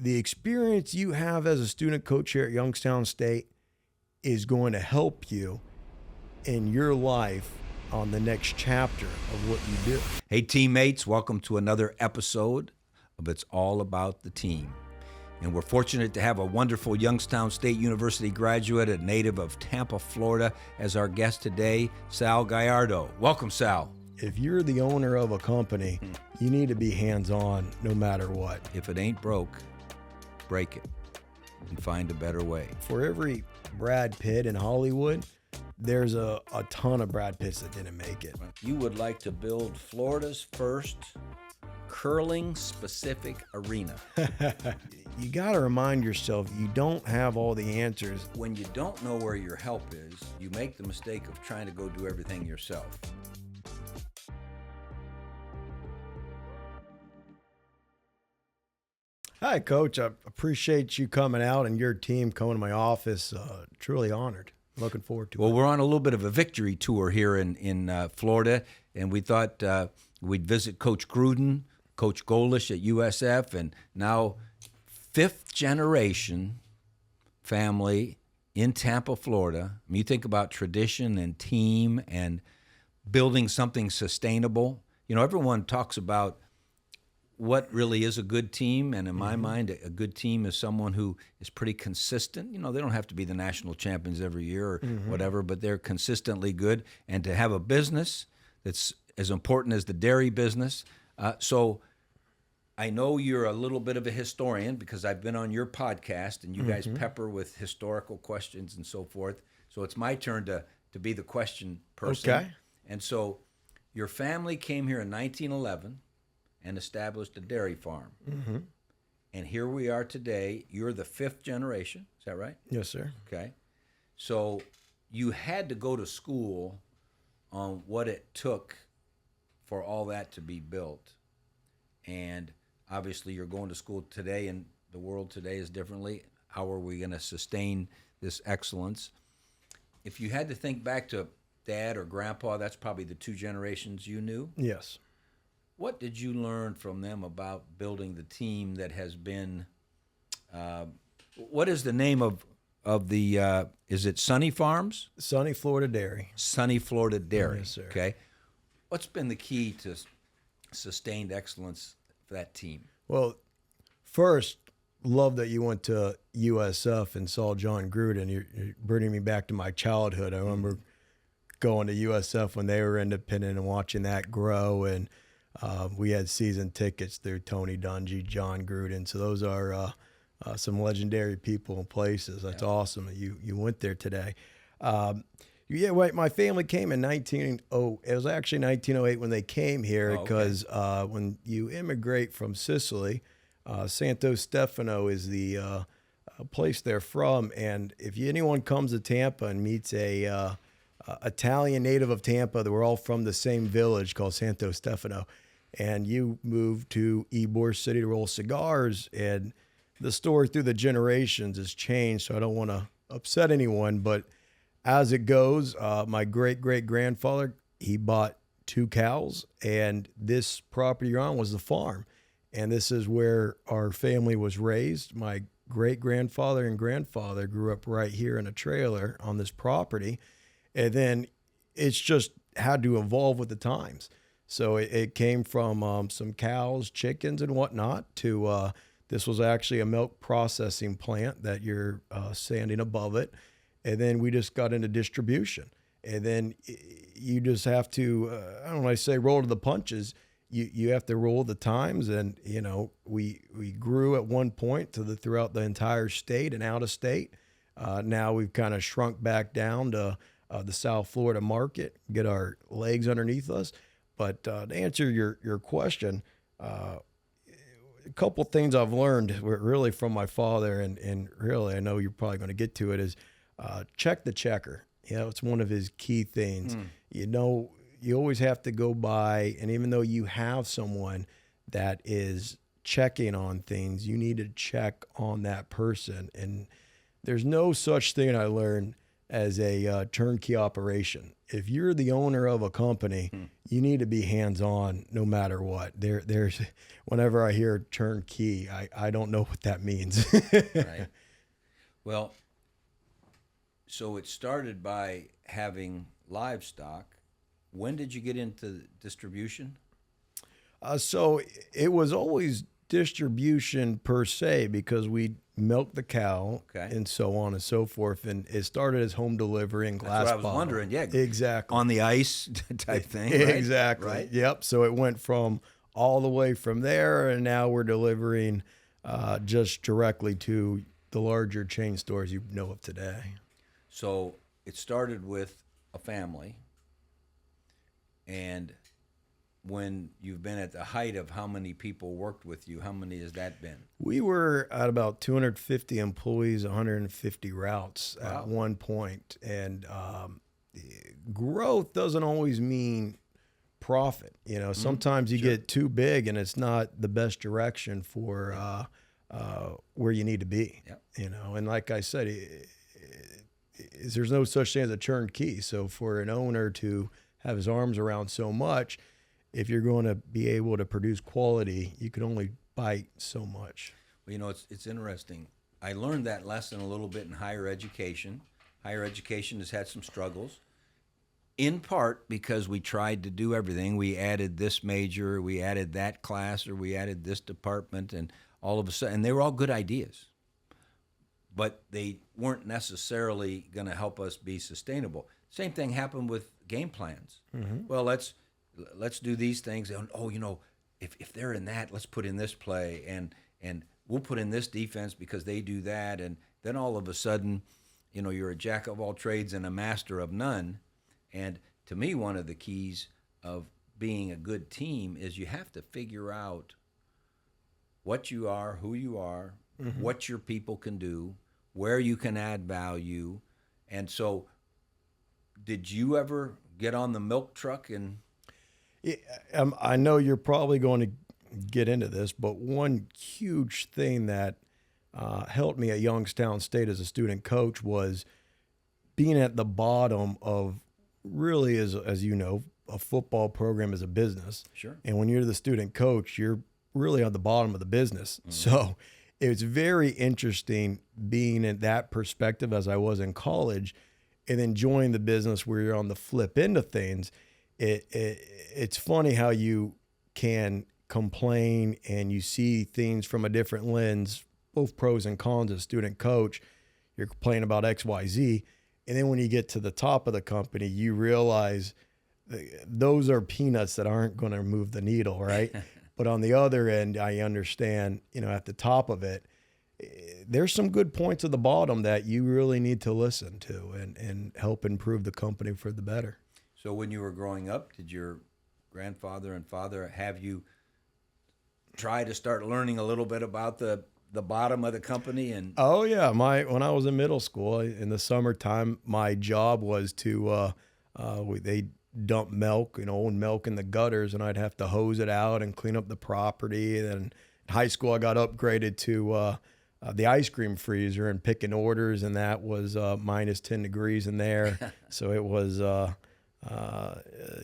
the experience you have as a student coach here at Youngstown State is going to help you in your life on the next chapter of what you do. Hey, teammates, welcome to another episode of It's All About the Team. And we're fortunate to have a wonderful Youngstown State University graduate, a native of Tampa, Florida, as our guest today, Sal Guagliardo. Welcome, Sal. If you're the owner of a company, you need to be hands-on no matter what. If it ain't broke, break it and find a better way. For every Brad Pitt in Hollywood, there's a ton of Brad Pitts that didn't make it. You would like to build Florida's first curling-specific arena. You got to remind yourself you don't have all the answers. When you don't know where your help is, you make the mistake of trying to go do everything yourself. Hi, Coach. I appreciate you coming out and your team coming to my office. Truly honored. Looking forward to it. Well, we're on a little bit of a victory tour here in Florida, and we thought we'd visit Coach Gruden, Coach Golish at USF, and now fifth generation family in Tampa, Florida. I mean, you think about tradition and team and building something sustainable. You know, everyone talks about what really is a good team, and in my mind, a good team is someone who is pretty consistent. You know, they don't have to be the national champions every year or whatever, but they're consistently good. And to have a business that's as important as the dairy business. So I know you're a little bit of a historian because I've been on your podcast, and you guys pepper with historical questions and so forth. So it's my turn to be the question person. Okay. And so your family came here in 1911 and established a dairy farm. And here we are today. You're the fifth generation. Is that right? Yes, sir. Okay. So you had to go to school on what it took for all that to be built. And obviously you're going to school today, and the world today is differently. How are we going to sustain this excellence? If you had to think back to Dad or Grandpa, that's probably the two generations you knew. Yes. What did you learn from them about building the team that has been, what is the name of the, is it Sunny Farms? Sunny Florida Dairy. Sunny Florida Dairy. Yes, sir. Okay. What's been the key to sustained excellence for that team? Well, first, love that you went to USF and saw John Gruden. You're bringing me back to my childhood. I remember going to USF when they were independent and watching that grow, and we had season tickets through Tony Dungy, John Gruden. So those are some legendary people and places. That's awesome that you went there today. Yeah, wait, my family came in it was actually 1908 when they came here, because when you immigrate from Sicily, Santo Stefano is the place they're from. And if anyone comes to Tampa and meets a Italian native of Tampa, that we're all from the same village called Santo Stefano, and you move to Ybor City to roll cigars, and the story through the generations has changed, so I don't want to upset anyone, but as it goes, my great-great-grandfather, he bought 2 cows, and this property you're on was the farm. And this is where our family was raised. My great-grandfather and grandfather grew up right here in a trailer on this property. And then it's just had to evolve with the times. So it came from some cows, chickens, and whatnot to this was actually a milk processing plant that you're standing above it. And then we just got into distribution. And then you just have to, I don't know, I say roll to the punches. You have to roll the times. And, you know, we grew at one point throughout the entire state and out of state. Now we've kind of shrunk back down to the South Florida market, get our legs underneath us. But to answer your question, a couple things I've learned really from my father, and really I know you're probably going to get to it, is check the checker. You know, it's one of his key things. You know, you always have to go by, and even though you have someone that is checking on things, you need to check on that person. And there's no such thing I learned as a turnkey operation. If you're the owner of a company, you need to be hands-on no matter what. There's whenever I hear turnkey, I don't know what that means. Right. Well, so it started by having livestock. When did you get into distribution? So it was always distribution per se because we milked the cow Okay. and so on and so forth. And it started as home delivery and glass That's what I was bottle. wondering. Yeah, Exactly. on the ice type thing. Right? Exactly. Right. Yep. So it went from all the way from there, and now we're delivering just directly to the larger chain stores you know of today. So it started with a family, and when you've been at the height of how many people worked with you, how many has that been? We were at about 250 employees, 150 routes at one point. And growth doesn't always mean profit. You know, sometimes you get too big and it's not the best direction for where you need to be. Yep. You know, and like I said, there's no such thing as a turnkey. So for an owner to have his arms around so much, if you're going to be able to produce quality, you can only bite so much. Well, you know, it's interesting. I learned that lesson a little bit in higher education. Higher education has had some struggles, in part because we tried to do everything. We added this major, we added that class, or we added this department, and all of a sudden, and they were all good ideas, but they weren't necessarily going to help us be sustainable. Same thing happened with game plans. Well, let's do these things. And, oh, you know, if they're in that, let's put in this play, and we'll put in this defense because they do that. And then all of a sudden, you know, you're a jack of all trades and a master of none. And to me, one of the keys of being a good team is you have to figure out what you are, who you are, what your people can do, where you can add value. And so did you ever get on the milk truck and... I know you're probably going to get into this, but one huge thing that helped me at Youngstown State as a student coach was being at the bottom of really, as you know, a football program is a business. Sure. And when you're the student coach, you're really on the bottom of the business. So it's very interesting being in that perspective as I was in college and then joining the business where you're on the flip end of things. It's funny how you can complain and you see things from a different lens, both pros and cons as student coach. You're complaining about X, Y, Z. And then when you get to the top of the company, you realize those are peanuts that aren't going to move the needle, right? But on the other end, I understand, you know, at the top of it, there's some good points at the bottom that you really need to listen to and help improve the company for the better. So when you were growing up, did your grandfather and father have you try to start learning a little bit about the bottom of the company? And oh yeah, when I was in middle school in the summertime, my job was to they dump milk, you know, old milk in the gutters, and I'd have to hose it out and clean up the property. And then in high school, I got upgraded to the ice cream freezer and picking orders, and that was minus 10 degrees in there. So it was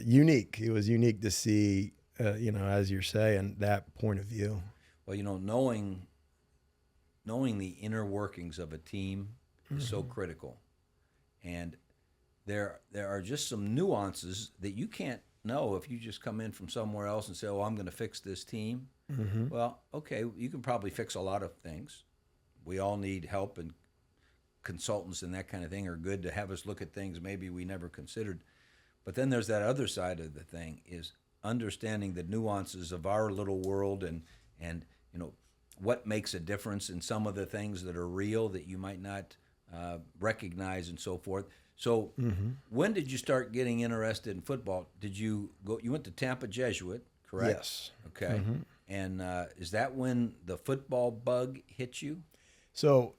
unique. It was unique to see, you know, as you're saying, that point of view. Well, you know, knowing the inner workings of a team is so critical. And there are just some nuances that you can't know if you just come in from somewhere else and say, oh, I'm going to fix this team. Well, okay, you can probably fix a lot of things. We all need help, and consultants and that kind of thing are good to have us look at things maybe we never considered. But then there's that other side of the thing, is understanding the nuances of our little world and you know, what makes a difference in some of the things that are real that you might not recognize and so forth. So when did you start getting interested in football? Did you go? You went to Tampa Jesuit, correct? Yes. Okay. And is that when the football bug hit you? So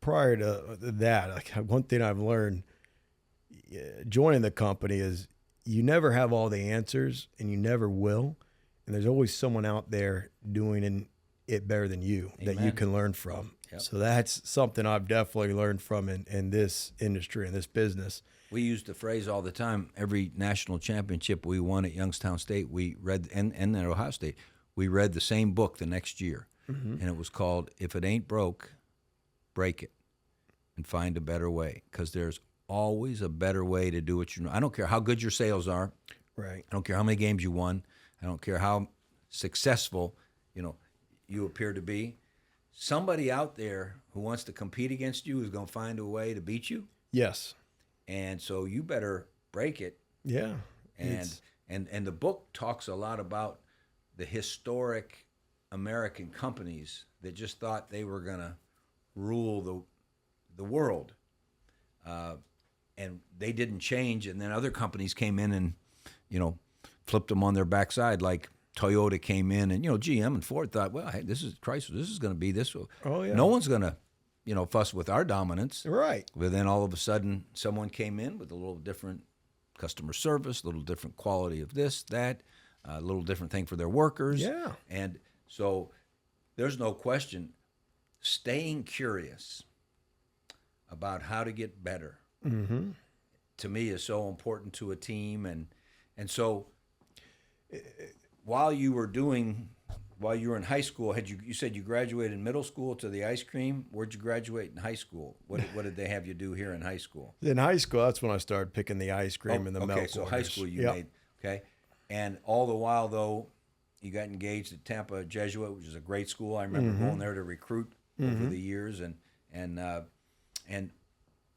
prior to that, like, one thing I've learned joining the company is you never have all the answers, and you never will. And there's always someone out there doing an it better than you, that you Amen. can learn from. Yep. So that's something I've definitely learned from in this industry, in this business. We use the phrase all the time. Every national championship we won at Youngstown State, we read, and at Ohio State, we read the same book the next year. And it was called, If It Ain't Broke, Break It and Find a Better Way. Because there's always a better way to do what you know. I don't care how good your sales are. Right. I don't care how many games you won. I don't care how successful, you appear to be. Somebody out there who wants to compete against you is going to find a way to beat you. Yes. And so you better break it. Yeah. And the book talks a lot about the historic American companies that just thought they were going to rule the world. And they didn't change. And then other companies came in and, flipped them on their backside. Like Toyota came in and, GM and Ford thought, well, hey, this is Chrysler. This is going to be this. Oh, yeah. No one's going to, fuss with our dominance. Right. But then all of a sudden, someone came in with a little different customer service, a little different quality of this, that, a little different thing for their workers. Yeah. And so there's no question, staying curious about how to get better, to me, is so important to a team. And so while you were in high school, you said you graduated in middle school to the ice cream. Where'd you graduate in high school? What did they have you do here in high school? In high school, that's when I started picking the ice cream and the milk Okay, so orders. high school you Yep. made, okay. And all the while, though, you got engaged at Tampa Jesuit, which is a great school. I remember going there to recruit over the years. And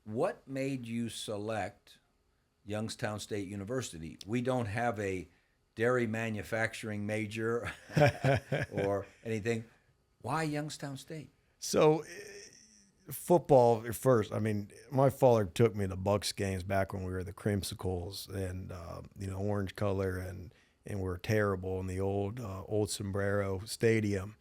what made you select Youngstown State University? We don't have a dairy manufacturing major or anything. Why Youngstown State? So football first. I mean, my father took me to Bucks games back when we were the Creamsicles and orange color, and we were terrible in the old Sombrero Stadium.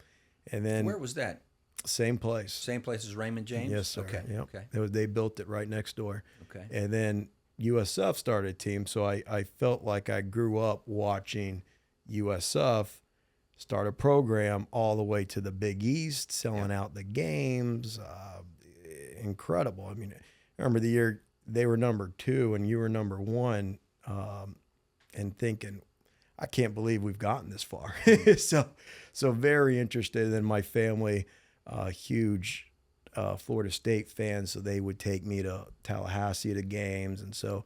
And then Where was that? same place. Same place as Raymond James? Yes, sir. Okay. Yep. Okay. They built it right next door. Okay. And then USF started a team, so I felt like I grew up watching USF start a program all the way to the Big East, selling out the games. Incredible. I mean, I remember the year they were number 2 and you were number 1, and thinking, I can't believe we've gotten this far. So very interested. And my family, huge Florida State fans, so they would take me to Tallahassee to games, and so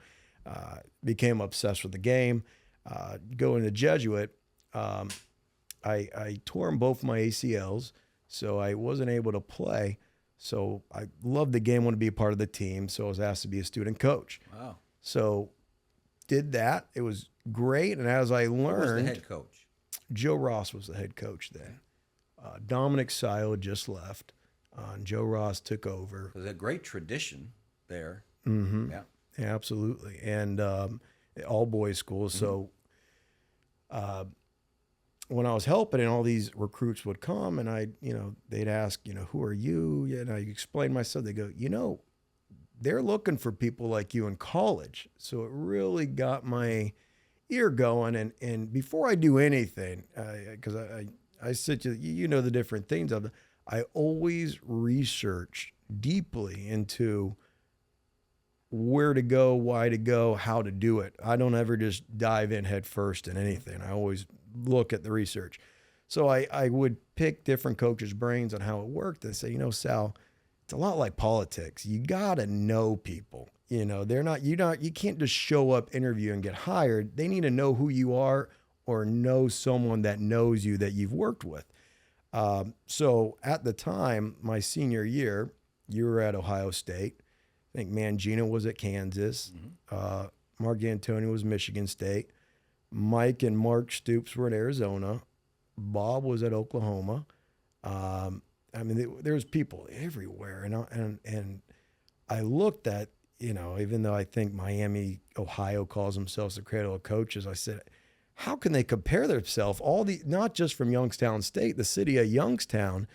became obsessed with the game. Going to Jesuit, I tore both my ACLs, so I wasn't able to play. So I loved the game, wanted to be a part of the team, so I was asked to be a student coach. Wow. So did that. It was great, and as I Who learned, was the head coach? Joe Ross was the head coach then. Dominic Sile just left. And Joe Ross took over. There's a great tradition there. Mm-hmm. Yeah. Yeah, absolutely. And all boys schools. So when I was helping, and all these recruits would come, and they'd ask, who are you? And I explained myself. They go, they're looking for people like you in college. So it really got my ear going. And before I do anything, because I said to you, the different things of it, I always research deeply into where to go, why to go, how to do it. I don't ever just dive in head first in anything. I always look at the research. So I would pick different coaches' brains on how it worked and say, Sal, it's a lot like politics. You got to know people. You can't just show up, interview, and get hired. They need to know who you are or know someone that knows you that you've worked with. So at the time, my senior year, you were at Ohio State. I think Mangino was at Kansas. Mark D'Antonio was Michigan State. Mike and Mark Stoops were at Arizona. Bob was at Oklahoma. There's people everywhere. And I looked at, even though I think Miami, Ohio calls themselves the cradle of coaches, I said, how can they compare themselves? Not just from Youngstown State, the city of Youngstown,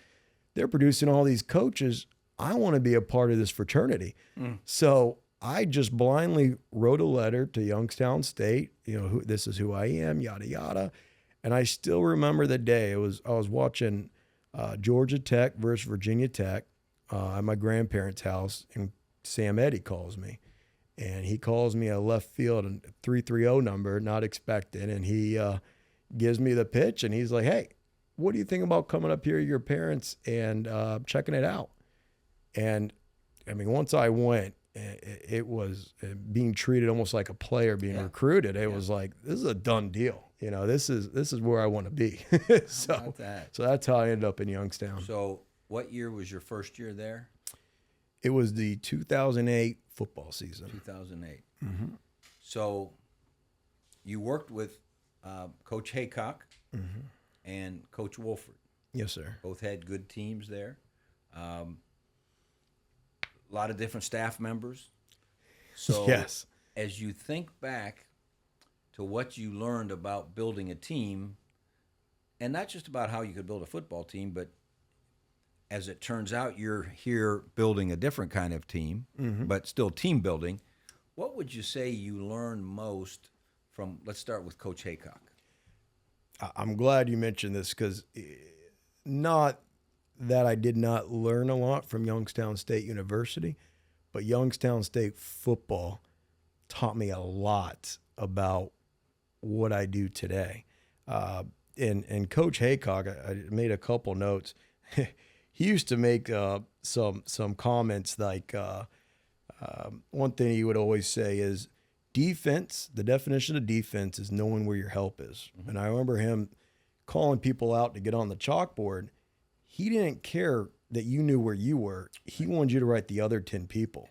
they're producing all these coaches. I want to be a part of this fraternity. So I just blindly wrote a letter to Youngstown State, this is who I am, yada, yada. And I still remember the day. I was watching Georgia Tech versus Virginia Tech at my grandparents' house, and Sam Eddy calls me. And he calls me a left field, a 330 number, not expected. And he gives me the pitch, and he's like, hey, what do you think about coming up here to your parents and checking it out? And, I mean, once I went, it was being treated almost like a player being recruited. It was like, this is a done deal. You know, this is where I want to be. So that's how I ended up in Youngstown. So what year was your first year there? It was the 2008 football season. 2008. Mm-hmm. So you worked with Coach Haycock and Coach Wolford. Yes, sir. Both had good teams there. A lot of different staff members. So yes. As you think back to what you learned about building a team, and not just about how you could build a football team, but as it turns out, you're here building a different kind of team, but still team building. What would you say you learned most from, let's start with Coach Haycock. I'm glad you mentioned this, because not that I did not learn a lot from Youngstown State University, but Youngstown State football taught me a lot about what I do today. And Coach Haycock, I made a couple notes. He used to make some comments like, one thing he would always say is, defense, the definition of defense is knowing where your help is. Mm-hmm. And I remember him calling people out to get on the chalkboard. He didn't care that you knew where you were. He wanted you to write the other 10 people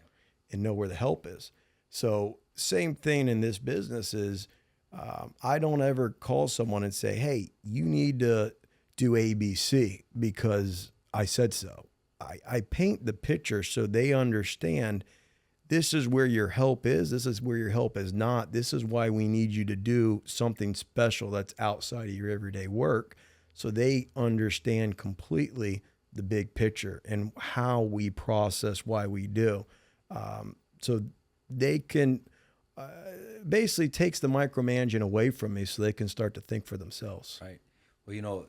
and know where the help is. So same thing in this business is, I don't ever call someone and say, hey, you need to do ABC because I said so. I paint the picture so they understand this is where your help is. This is where your help is not. This is why we need you to do something special that's outside of your everyday work, so they understand completely the big picture and how we process why we do. So they can basically takes the micromanaging away from me so they can start to think for themselves. Right. Well, you know,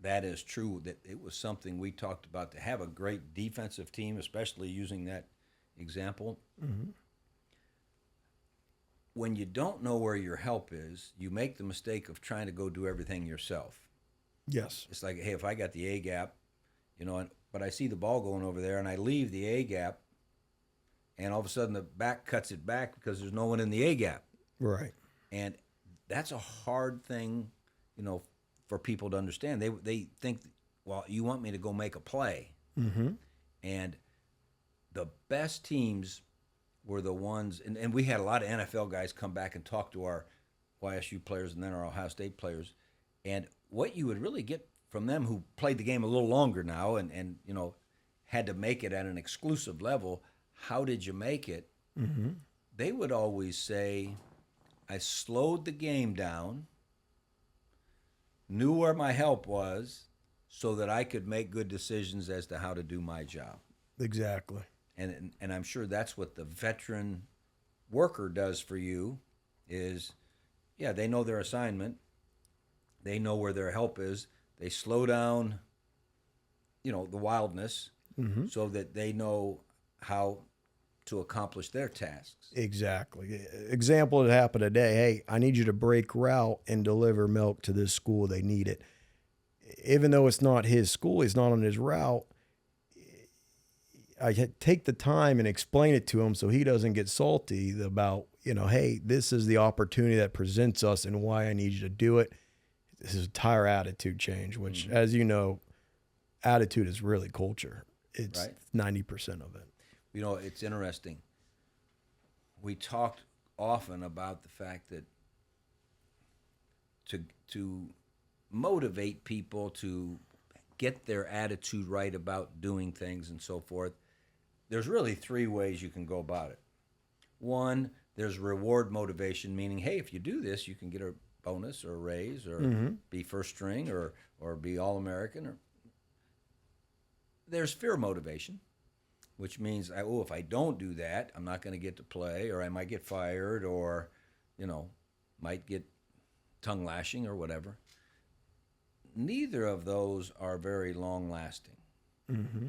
that is true. That it was something we talked about, to have a great defensive team, especially using that example. Mm-hmm. When you don't know where your help is, you make the mistake of trying to go do everything yourself. Yes. It's like, hey, if I got the A gap, you know, but I see the ball going over there and I leave the A gap, and all of a sudden the back cuts it back because there's no one in the A gap. Right. And that's a hard thing, you know, for people to understand. They think, well, you want me to go make a play. Mm-hmm. And the best teams were the ones, and we had a lot of NFL guys come back and talk to our YSU players and then our Ohio State players. And what you would really get from them, who played the game a little longer now and you know, had to make it at an exclusive level, how did you make it? Mm-hmm. They would always say, I slowed the game down, knew where my help was, so that I could make good decisions as to how to do my job. Exactly. And I'm sure that's what the veteran worker does for you is, yeah, they know their assignment. They know where their help is. They slow down, you know, the wildness, mm-hmm. so that they know how to accomplish their tasks. Exactly. Example that happened today. Hey, I need you to break route and deliver milk to this school. They need it. Even though it's not his school, he's not on his route, I take the time and explain it to him so he doesn't get salty about, you know, hey, this is the opportunity that presents us and why I need you to do it. This is an entire attitude change, which, mm-hmm. as you know, attitude is really culture. It's right. 90% of it. You know, it's interesting. We talked often about the fact that to motivate people to get their attitude right about doing things and so forth, there's really 3 ways you can go about it. One, there's reward motivation, meaning, hey, if you do this, you can get a bonus or a raise or mm-hmm. be first string or be All-American. Or there's fear motivation, which means, if I don't do that, I'm not going to get to play, or I might get fired, or, you know, might get tongue lashing or whatever. neither of those are very long lasting. Mm-hmm.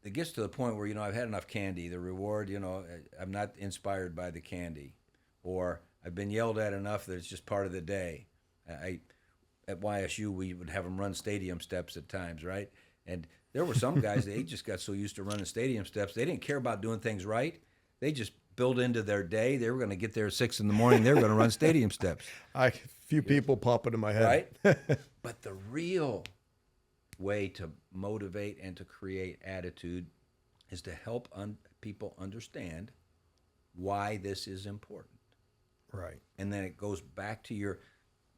It gets to the point where, I've had enough candy. The reward, I'm not inspired by the candy. Or I've been yelled at enough that it's just part of the day. At YSU, we would have them run stadium steps at times, right? And there were some guys, they just got so used to running stadium steps, they didn't care about doing things right. They just built into their day. They were going to get there at 6 in the morning. They were going to run stadium steps. A few people pop into my head. Right? But the real way to motivate and to create attitude is to help people understand why this is important. Right. And then it goes back to your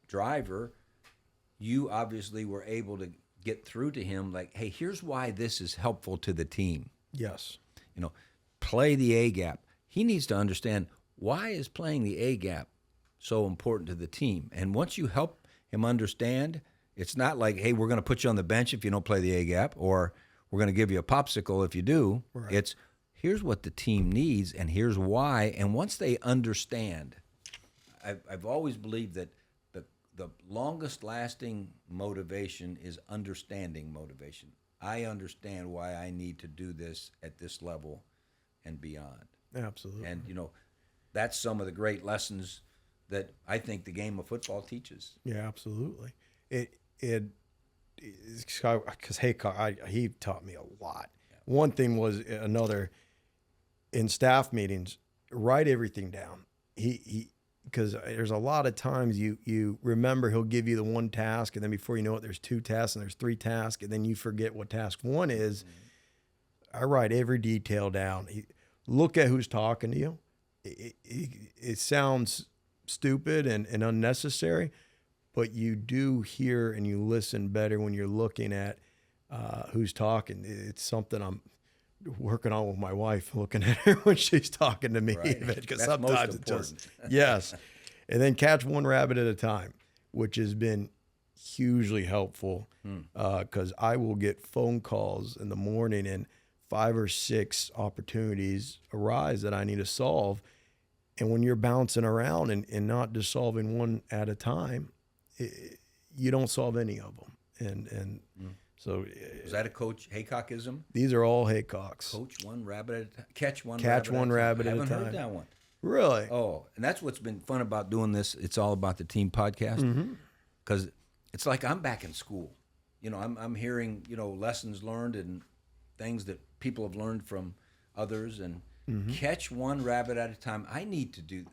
driver. You obviously were able to get through to him like, hey, here's why this is helpful to the team. Yes. Play the A gap. He needs to understand, why is playing the A gap so important to the team? And once you help him understand, it's not like, hey, we're going to put you on the bench if you don't play the A gap, or we're going to give you a popsicle if you do. Right. It's, here's what the team needs, and here's why. And once they understand, I've always believed that the longest lasting motivation is understanding motivation. I understand why I need to do this at this level and beyond. Absolutely. And, that's some of the great lessons that I think the game of football teaches. Yeah, absolutely. Because Haycock, he taught me a lot. Yeah. One thing was in staff meetings, write everything down. Because there's a lot of times you remember he'll give you the one task, and then before you know it, there's 2 tasks and there's 3 tasks, and then you forget what task 1 is. Mm-hmm. I write every detail down. Look at who's talking to you. It sounds stupid and unnecessary, but you do hear and you listen better when you're looking at who's talking. It's something I'm working on with my wife, looking at her when she's talking to me. Because sometimes it's just, yes. And then catch one rabbit at a time, which has been hugely helpful because I will get phone calls in the morning and 5 or 6 opportunities arise that I need to solve. And when you're bouncing around and not just solving one at a time, you don't solve any of them. So is that a Coach Haycockism? These are all Haycocks. Coach one rabbit at a time. Catch one rabbit at a time. I haven't heard that one. Really? Oh, and that's what's been fun about doing this. It's all about the team podcast. Because it's like I'm back in school. I'm hearing, lessons learned and things that people have learned from others, and catch one rabbit at a time. I need to do.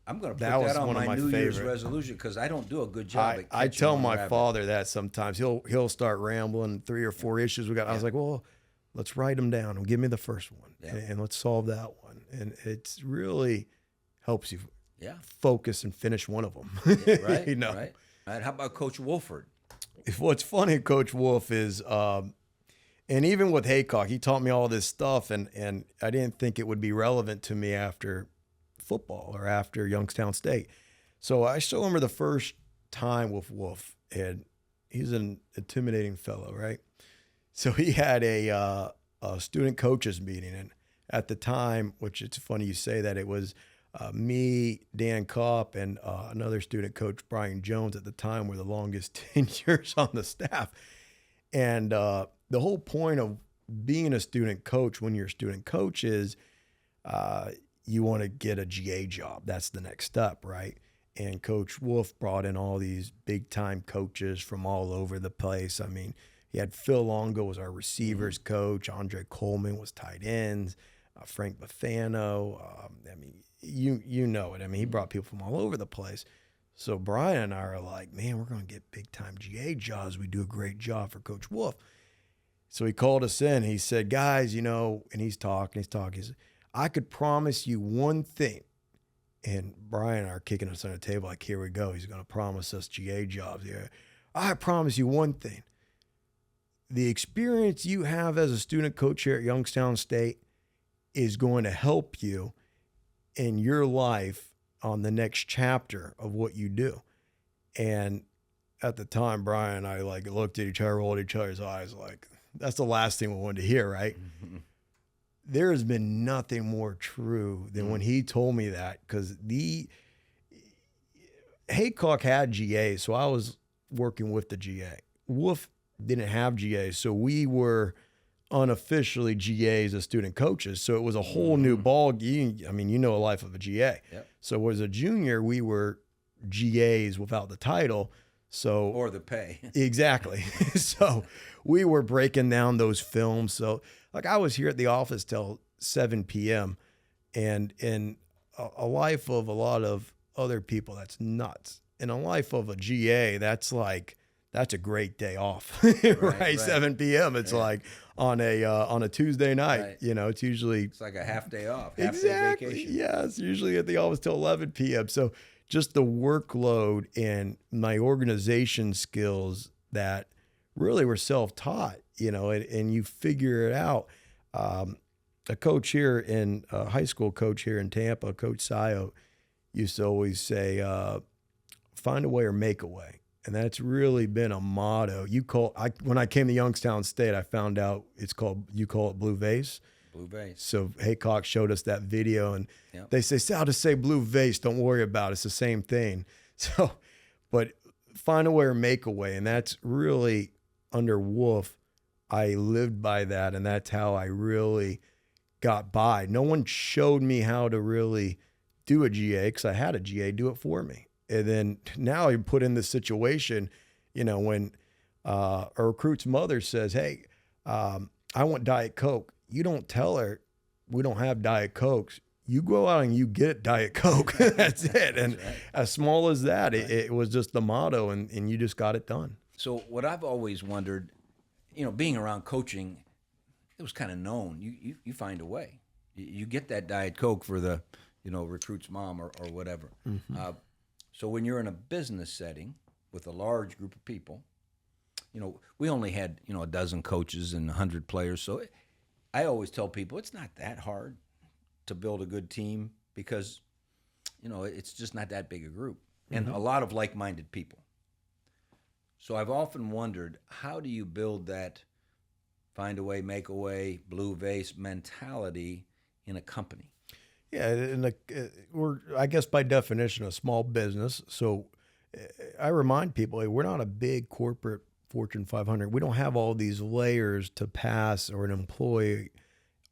I'm going to put that on my New Year's resolution because I don't do a good job at catching I tell my rabbit. father that sometimes. He'll start rambling 3 or 4 issues we got. I was like, well, let's write them down and give me the first one and let's solve that one. And it's really helps you focus and finish one of them. Right, right. Right. How about Coach Wolford? What's funny, Coach Wolf, is and even with Haycock, he taught me all this stuff, and I didn't think it would be relevant to me after football or after Youngstown State. So I still remember the first time with Wolf, and he's an intimidating fellow, right? So he had a student coaches meeting, and at the time, which it's funny you say that, it was me, Dan Kopp, and another student coach, Brian Jones, at the time were the longest tenures on the staff. And the whole point of being a student coach when you're a student coach is you want to get a GA job. That's the next step, right? And Coach Wolf brought in all these big-time coaches from all over the place. I mean, he had Phil Longo was our receivers coach. Andre Coleman was tight ends. Frank Bafano. I mean, you know it. I mean, he brought people from all over the place. So Brian and I are like, man, we're going to get big-time GA jobs. We do a great job for Coach Wolf. So he called us in. He said, guys, and he's talking. He said, I could promise you one thing. And Brian and I are kicking us on the table like, here we go. He's going to promise us GA jobs here. I promise you one thing. The experience you have as a student coach here at Youngstown State is going to help you in your life on the next chapter of what you do. And at the time, Brian and I looked at each other, rolled each other's eyes like, that's the last thing we wanted to hear, right? Mm-hmm. There has been nothing more true than when he told me that, because Haycock had GA, so I was working with the GA. Wolf didn't have GAs, so we were unofficially GAs as student coaches. So it was a whole new ball. I mean, you know, a life of a GA. Yep. So as a junior, we were GAs without the title. So Or the pay. Exactly. So we were breaking down those films. So like I was here at the office till 7 p.m. and in a life of a lot of other people, that's nuts. In a life of a GA, that's a great day off, right? 7 p.m. It's like on a Tuesday night, Right. you know, it's like a half day off, half exactly. day vacation. Yes, usually at the office till 11 p.m. So just the workload and my organization skills that really were self-taught, you know, and you figure it out. A coach here a high school coach here in Tampa, Coach Sayo, used to always say, find a way or make a way. And that's really been a motto. When I came to Youngstown State, I found out you call it blue vase. Blue vase. So Haycock showed us that video, and Yep. they say, Sal, just say blue vase. Don't worry about it. It's the same thing. So, but find a way or make a way. And that's really under Wolf. I lived by that, and that's how I really got by. No one showed me how to really do a GA because I had a GA do it for me. And then now you're put in this situation, you know, when a recruit's mother says, hey, I want Diet Coke. You don't tell her we don't have Diet Cokes. You go out and you get Diet Coke. That's it. And right. as small as that, it was just the motto, and you just got it done. So what I've always wondered, you know, being around coaching, it was kind of known. You find a way. You get that Diet Coke for the, you know, recruit's mom or whatever. Mm-hmm. So when you're in a business setting with a large group of people, you know, we only had, you know, a dozen coaches and 100 players. So I always tell people it's not that hard to build a good team because, you know, it's just not that big a group and a lot of like-minded people. So I've often wondered, how do you build that find a way, make a way, blue vase mentality in a company? Yeah, and we're, I guess by definition, a small business. So I remind people, hey, we're not a big corporate Fortune 500. We don't have all these layers to pass or employ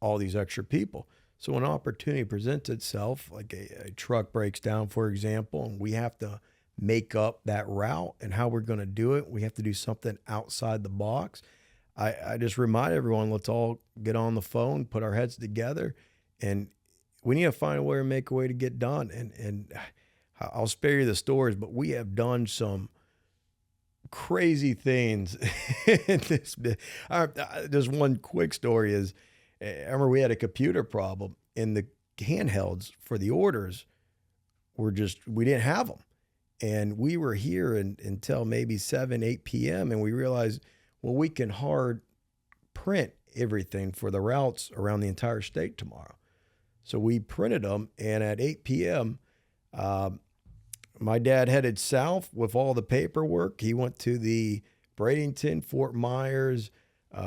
all these extra people. So when an opportunity presents itself, like a truck breaks down, for example, and we have to make up that route and how we're going to do it, we have to do something outside the box. I just remind everyone, let's all get on the phone, put our heads together, and we need to find a way or make a way to get done. And I'll spare you the stories, but we have done some crazy things in this. There's one quick story is, I remember we had a computer problem and the handhelds for the orders we didn't have them. And we were here until maybe 7, 8 p.m. And we realized, well, we can hard print everything for the routes around the entire state tomorrow. So we printed them, and at 8 p.m., my dad headed south with all the paperwork. He went to the Bradenton, Fort Myers,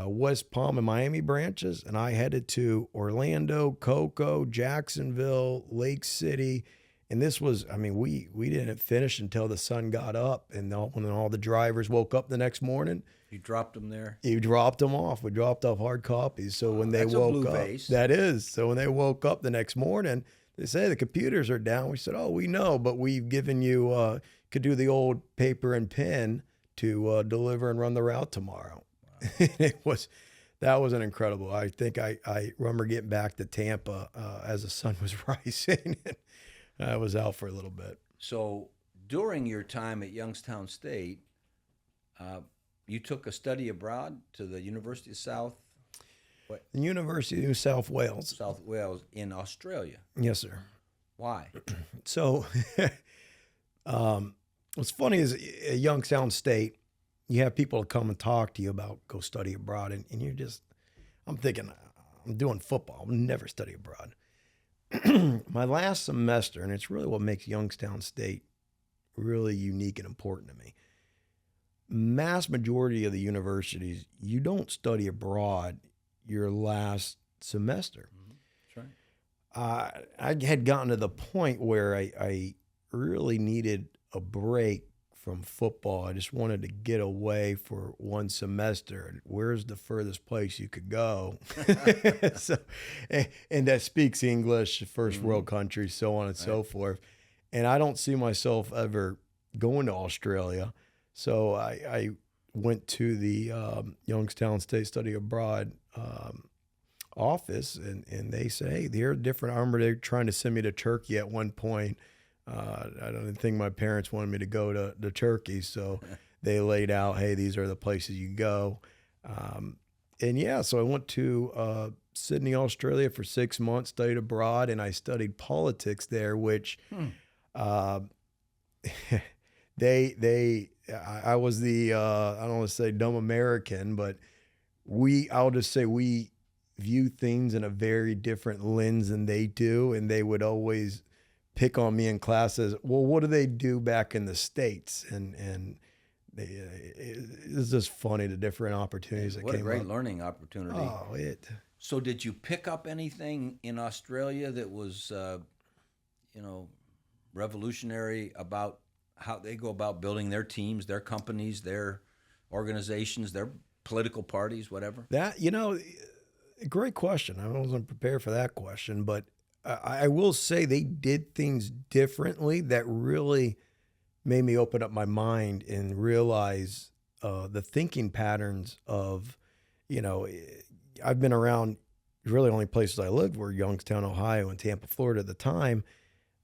West Palm, and Miami branches, and I headed to Orlando, Cocoa, Jacksonville, Lake City. And this was, I mean, we didn't finish until the sun got up, and when all the drivers woke up the next morning. You dropped them there? You dropped them off. We dropped off hard copies. So when they that's a woke blue up, vase. that is. So when they woke up the next morning, they say the computers are down. We said, oh, we know, but we've given you, could do the old paper and pen to deliver and run the route tomorrow. Wow. That was an incredible. I think I remember getting back to Tampa as the sun was rising. I was out for a little bit. So during your time at Youngstown State, you took a study abroad to the University of South The University of New South Wales. South Wales in Australia. Yes, sir. Why? So what's funny is at Youngstown State, you have people come and talk to you about go study abroad, and you're just, I'm thinking, I'm doing football. I'll never study abroad. My last semester, and it's really what makes Youngstown State really unique and important to me. Mass majority of the universities, you don't study abroad your last semester. That's right. I had gotten to the point where I really needed a break from football. I just wanted to get away for one semester. Where's the furthest place you could go? So, and that speaks English, first world country, so on and so forth. And I don't see myself ever going to Australia. So I went to the Youngstown State Study Abroad office, and they say, hey, they're different. I remember they were trying to send me to Turkey at one point. I don't think my parents wanted me to go to Turkey, so they laid out, hey, these are the places you go. And yeah, so I went to Sydney, Australia for 6 months, studied abroad, and I studied politics there, which I was the, I don't want to say dumb American, but I'll just say we view things in a very different lens than they do. And they would always pick on me in classes. Well, what do they do back in the States? And it's just funny, the different opportunities that came up. What a great learning opportunity. Oh, So did you pick up anything in Australia that was, revolutionary about how they go about building their teams, their companies, their organizations, their political parties, whatever? That, great question. I wasn't prepared for that question, but I will say they did things differently that really made me open up my mind and realize the thinking patterns of, I've been around, really only places I lived were Youngstown, Ohio, and Tampa, Florida at the time,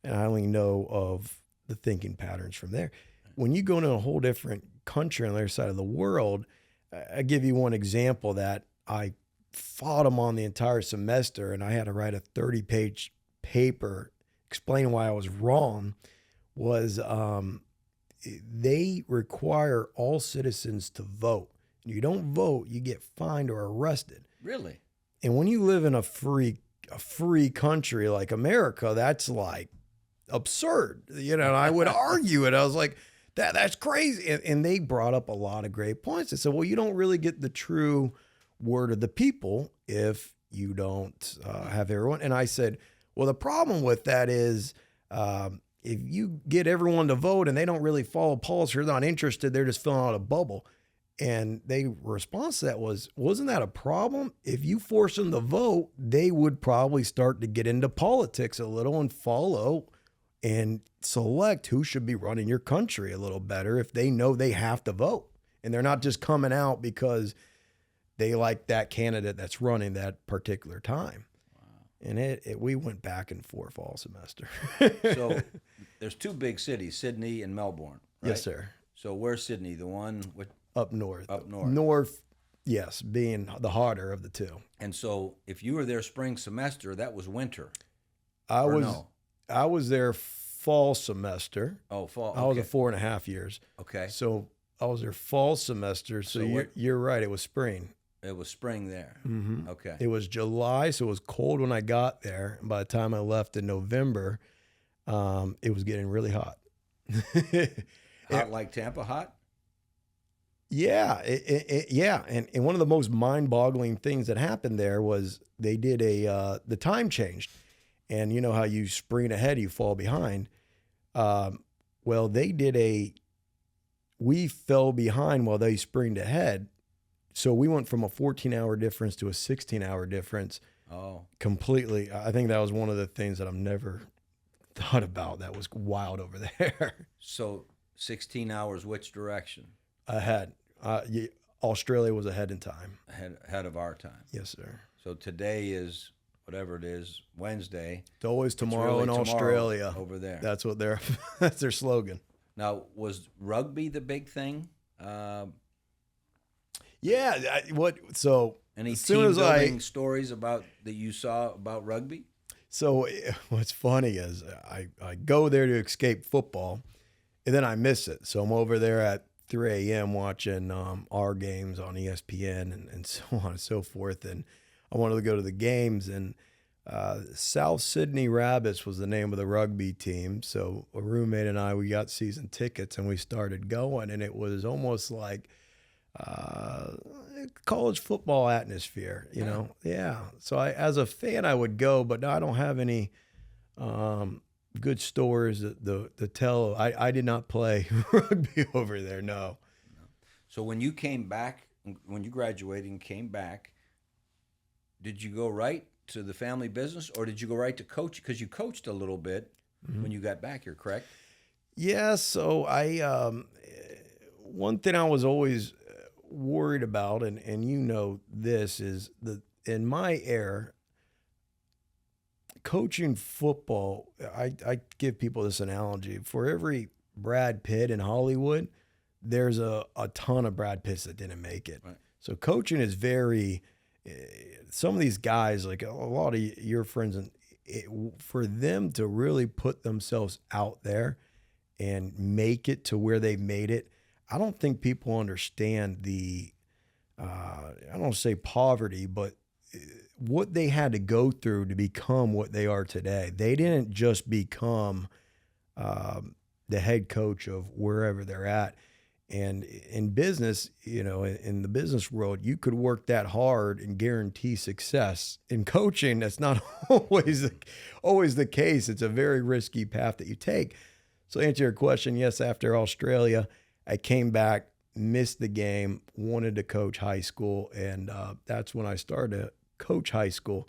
and I only know of the thinking patterns from there. When you go into a whole different country on the other side of the world, I give you one example that I fought them on the entire semester, and I had to write a 30-page paper explaining why I was wrong, was they require all citizens to vote. You don't vote, you get fined or arrested. Really? And when you live in a free country like America, that's like absurd. And I would argue it. I was like, that's crazy. And they brought up a lot of great points. They said, well, you don't really get the true word of the people if you don't have everyone. And I said, well, the problem with that is if you get everyone to vote and they don't really follow policy, they're not interested, they're just filling out a bubble. And their response to that wasn't that a problem? If you force them to vote, they would probably start to get into politics a little and follow and select who should be running your country a little better if they know they have to vote. And they're not just coming out because they like that candidate that's running that particular time. Wow. And we went back and forth all semester. So there's two big cities, Sydney and Melbourne, right? Yes, sir. So where's Sydney? The one with... Up north. Up north. North, yes, being the harder of the two. And so if you were there spring semester, that was winter. I was there fall semester. Oh, fall. Okay. I was 4.5 years. Okay. So I was there fall semester. So you're right. It was spring. It was spring there. Mm-hmm. Okay. It was July, so it was cold when I got there. And by the time I left in November, it was getting really hot. Hot like Tampa hot? Yeah, yeah, and one of the most mind-boggling things that happened there was they did the time changed, and you know how you sprint ahead, you fall behind. Well, we fell behind while they sprinted ahead, so we went from a 14-hour difference to a 16-hour difference. Oh, completely. I think that was one of the things that I've never thought about. That was wild over there. So 16 hours, which direction? Ahead. Australia was ahead in time. Ahead of our time. Yes, sir. So today is, whatever it is, Wednesday. It's always tomorrow in Australia. Over there. That's what that's their slogan. Now, was rugby the big thing? Yeah. So any as soon team-building stories that you saw about rugby? So what's funny is I go there to escape football, and then I miss it. So I'm over there at 3 a.m. watching our games on ESPN and so on and so forth. And I wanted to go to the games. And South Sydney Rabbits was the name of the rugby team. So a roommate and I, we got season tickets and we started going. And it was almost like college football atmosphere, you know? Yeah. So as a fan, I would go, but I don't have any good stories to tell. I did not play rugby over there. No. So when you came back, when you graduated and came back, did you go right to the family business, or did you go right to coach? Because you coached a little bit when you got back here, correct? Yeah. So one thing I was always worried about, and you know this, is in my era, coaching football, I give people this analogy. For every Brad Pitt in Hollywood, there's a ton of Brad Pitts that didn't make it. Right. So coaching is very, some of these guys, like a lot of your friends, and for them to really put themselves out there and make it to where they made it, I don't think people understand the, I don't want to say poverty, but what they had to go through to become what they are today. They didn't just become the head coach of wherever they're at. And in business, you know, in the business world, you could work that hard and guarantee success. In coaching, that's not always the case. It's a very risky path that you take. So to answer your question, yes, after Australia, I came back, missed the game, wanted to coach high school, and that's when I started to coach high school.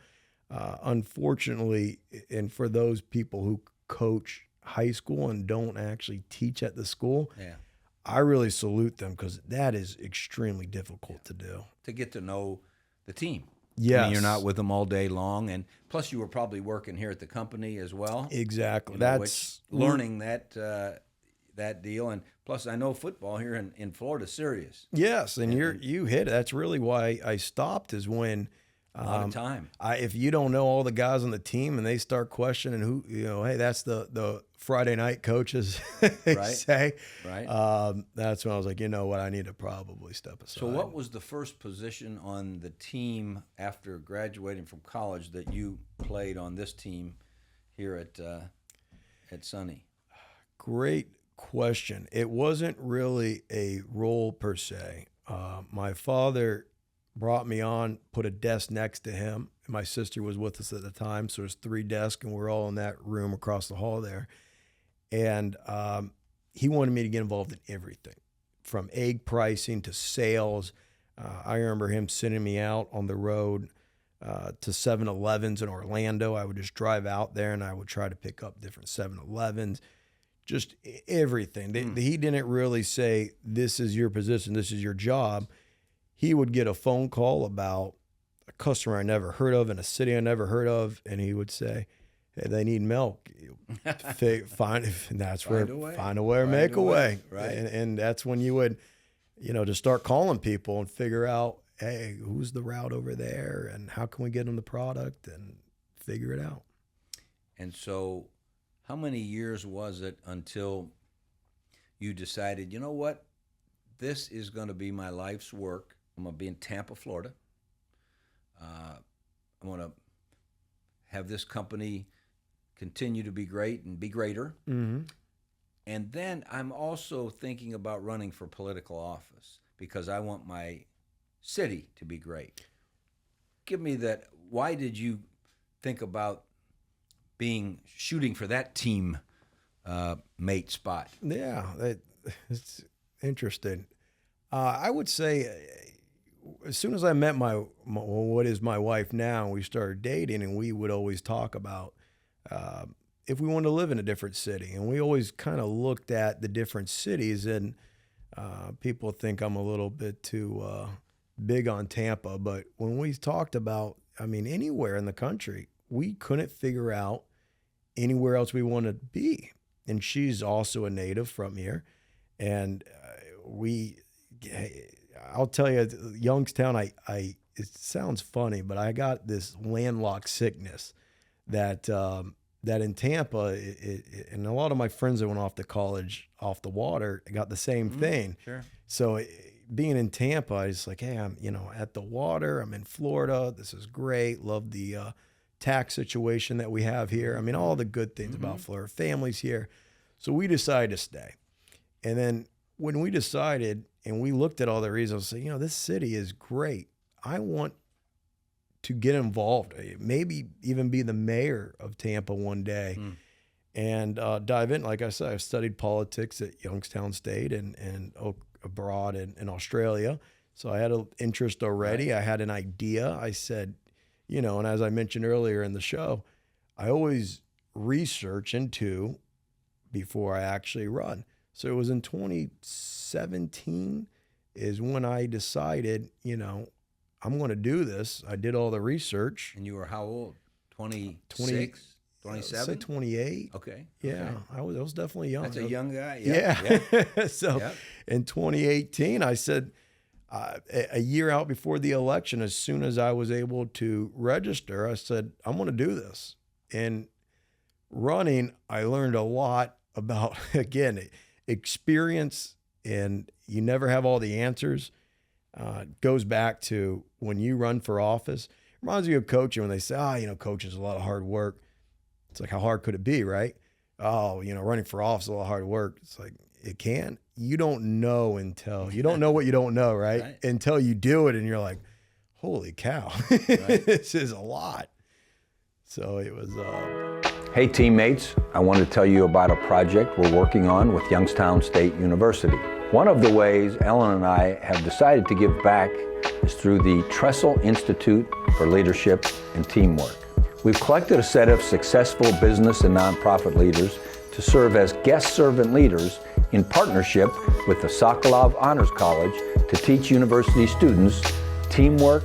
Unfortunately, and for those people who coach high school and don't actually teach at the school, Yeah. I really salute them, because that is extremely difficult to do. To get to know the team. Yes. I mean, you're not with them all day long, and plus you were probably working here at the company as well. Exactly. You know, That's learning that deal, and plus I know football here in Florida is serious. Yes, and you hit it. That's really why I stopped, is when A lot of time. if you don't know all the guys on the team and they start questioning who, you know, hey, that's the Friday night coaches Right. say. Right. That's when I was like, you know what, I need to probably step aside. So what was the first position on the team after graduating from college that you played on this team here at Sunny? Great question. It wasn't really a role per se. My father brought me on, put a desk next to him. My sister was with us at the time, so there's 3 desks, and we're all in that room across the hall there. And he wanted me to get involved in everything, from egg pricing to sales. I remember him sending me out on the road to 7-Elevens in Orlando. I would just drive out there, and I would try to pick up different 7-Elevens, just everything. He didn't really say, this is your position, this is your job. He would get a phone call about a customer I never heard of in a city I never heard of, and he would say, hey, they need milk. Find a way or make a way. Right. And that's when you would, you know, just start calling people and figure out, hey, who's the route over there, and how can we get them the product, and figure it out. And so how many years was it until you decided, you know what, this is going to be my life's work? I'm going to be in Tampa, Florida. I'm going to have this company continue to be great and be greater. Mm-hmm. And then I'm also thinking about running for political office because I want my city to be great. Give me that. Why did you think about shooting for that team mate spot? Yeah, it's interesting. I would say, as soon as I met my what is my wife now, we started dating, and we would always talk about if we wanted to live in a different city. And we always kind of looked at the different cities, and people think I'm a little bit too big on Tampa. But when we talked about, I mean, anywhere in the country, we couldn't figure out anywhere else we wanted to be. And she's also a native from here. And I'll tell you, Youngstown, it sounds funny, but I got this landlocked sickness that in Tampa, and a lot of my friends that went off to college off the water got the same thing. Sure. So being in Tampa, I was like, hey, I'm at the water. I'm in Florida. This is great. Love the tax situation that we have here. I mean, all the good things about Florida. Families here. So we decided to stay. And then when we decided and we looked at all the reasons, I said, this city is great. I want to get involved, maybe even be the mayor of Tampa one day. and dive in. Like I said, I've studied politics at Youngstown State and abroad in Australia. So I had an interest already. Right. I had an idea. I said, and as I mentioned earlier in the show, I always research into before I actually run. So it was in 2017 is when I decided, I'm going to do this. I did all the research. And you were how old? 26? 27? Say 28. Okay. Yeah, Okay. I was definitely young. That's a young guy. Yeah. Yeah. So Yep. in 2018, I said, a year out before the election, as soon as I was able to register, I said, I'm going to do this. And running, I learned a lot about, again, experience, and you never have all the answers. It goes back to when you run for office. It reminds me of coaching when they say, coaching is a lot of hard work. It's like, how hard could it be, right? Oh, running for office is a lot of hard work. It's like, it can. You don't know you don't know what you don't know, right? Until you do it and you're like, holy cow, this is a lot. So it was... Hey teammates, I want to tell you about a project we're working on with Youngstown State University. One of the ways Ellen and I have decided to give back is through the Trestle Institute for Leadership and Teamwork. We've collected a set of successful business and nonprofit leaders to serve as guest servant leaders in partnership with the Sokolov Honors College to teach university students teamwork,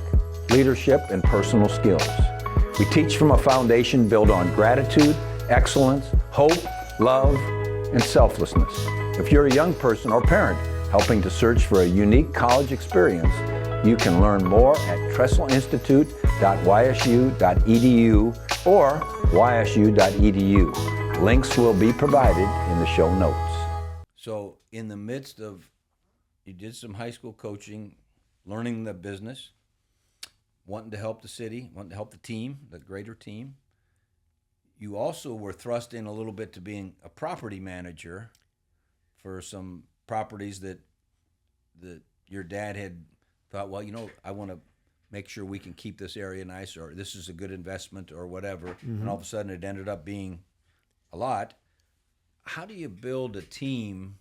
leadership, and personal skills. We teach from a foundation built on gratitude, excellence, hope, love, and selflessness. If you're a young person or parent helping to search for a unique college experience, you can learn more at trestleinstitute.ysu.edu or ysu.edu. Links will be provided in the show notes. So in the midst of, you did some high school coaching, learning the business, wanting to help the city, wanting to help the team, the greater team. You also were thrust in a little bit to being a property manager for some properties that your dad had thought, well, I want to make sure we can keep this area nice, or this is a good investment or whatever. Mm-hmm. And all of a sudden it ended up being a lot. How do you build a team?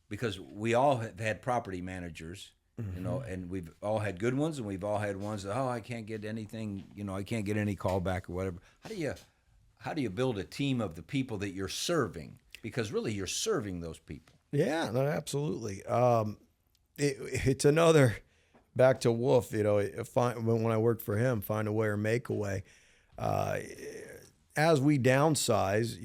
Because we all have had property managers, mm-hmm. And we've all had good ones, and we've all had ones that, I can't get anything, I can't get any call back or whatever. How do you build a team of the people that you're serving? Because really you're serving those people. Yeah, no, absolutely. It's another, back to Wolf, when I worked for him, find a way or make a way. As we downsize,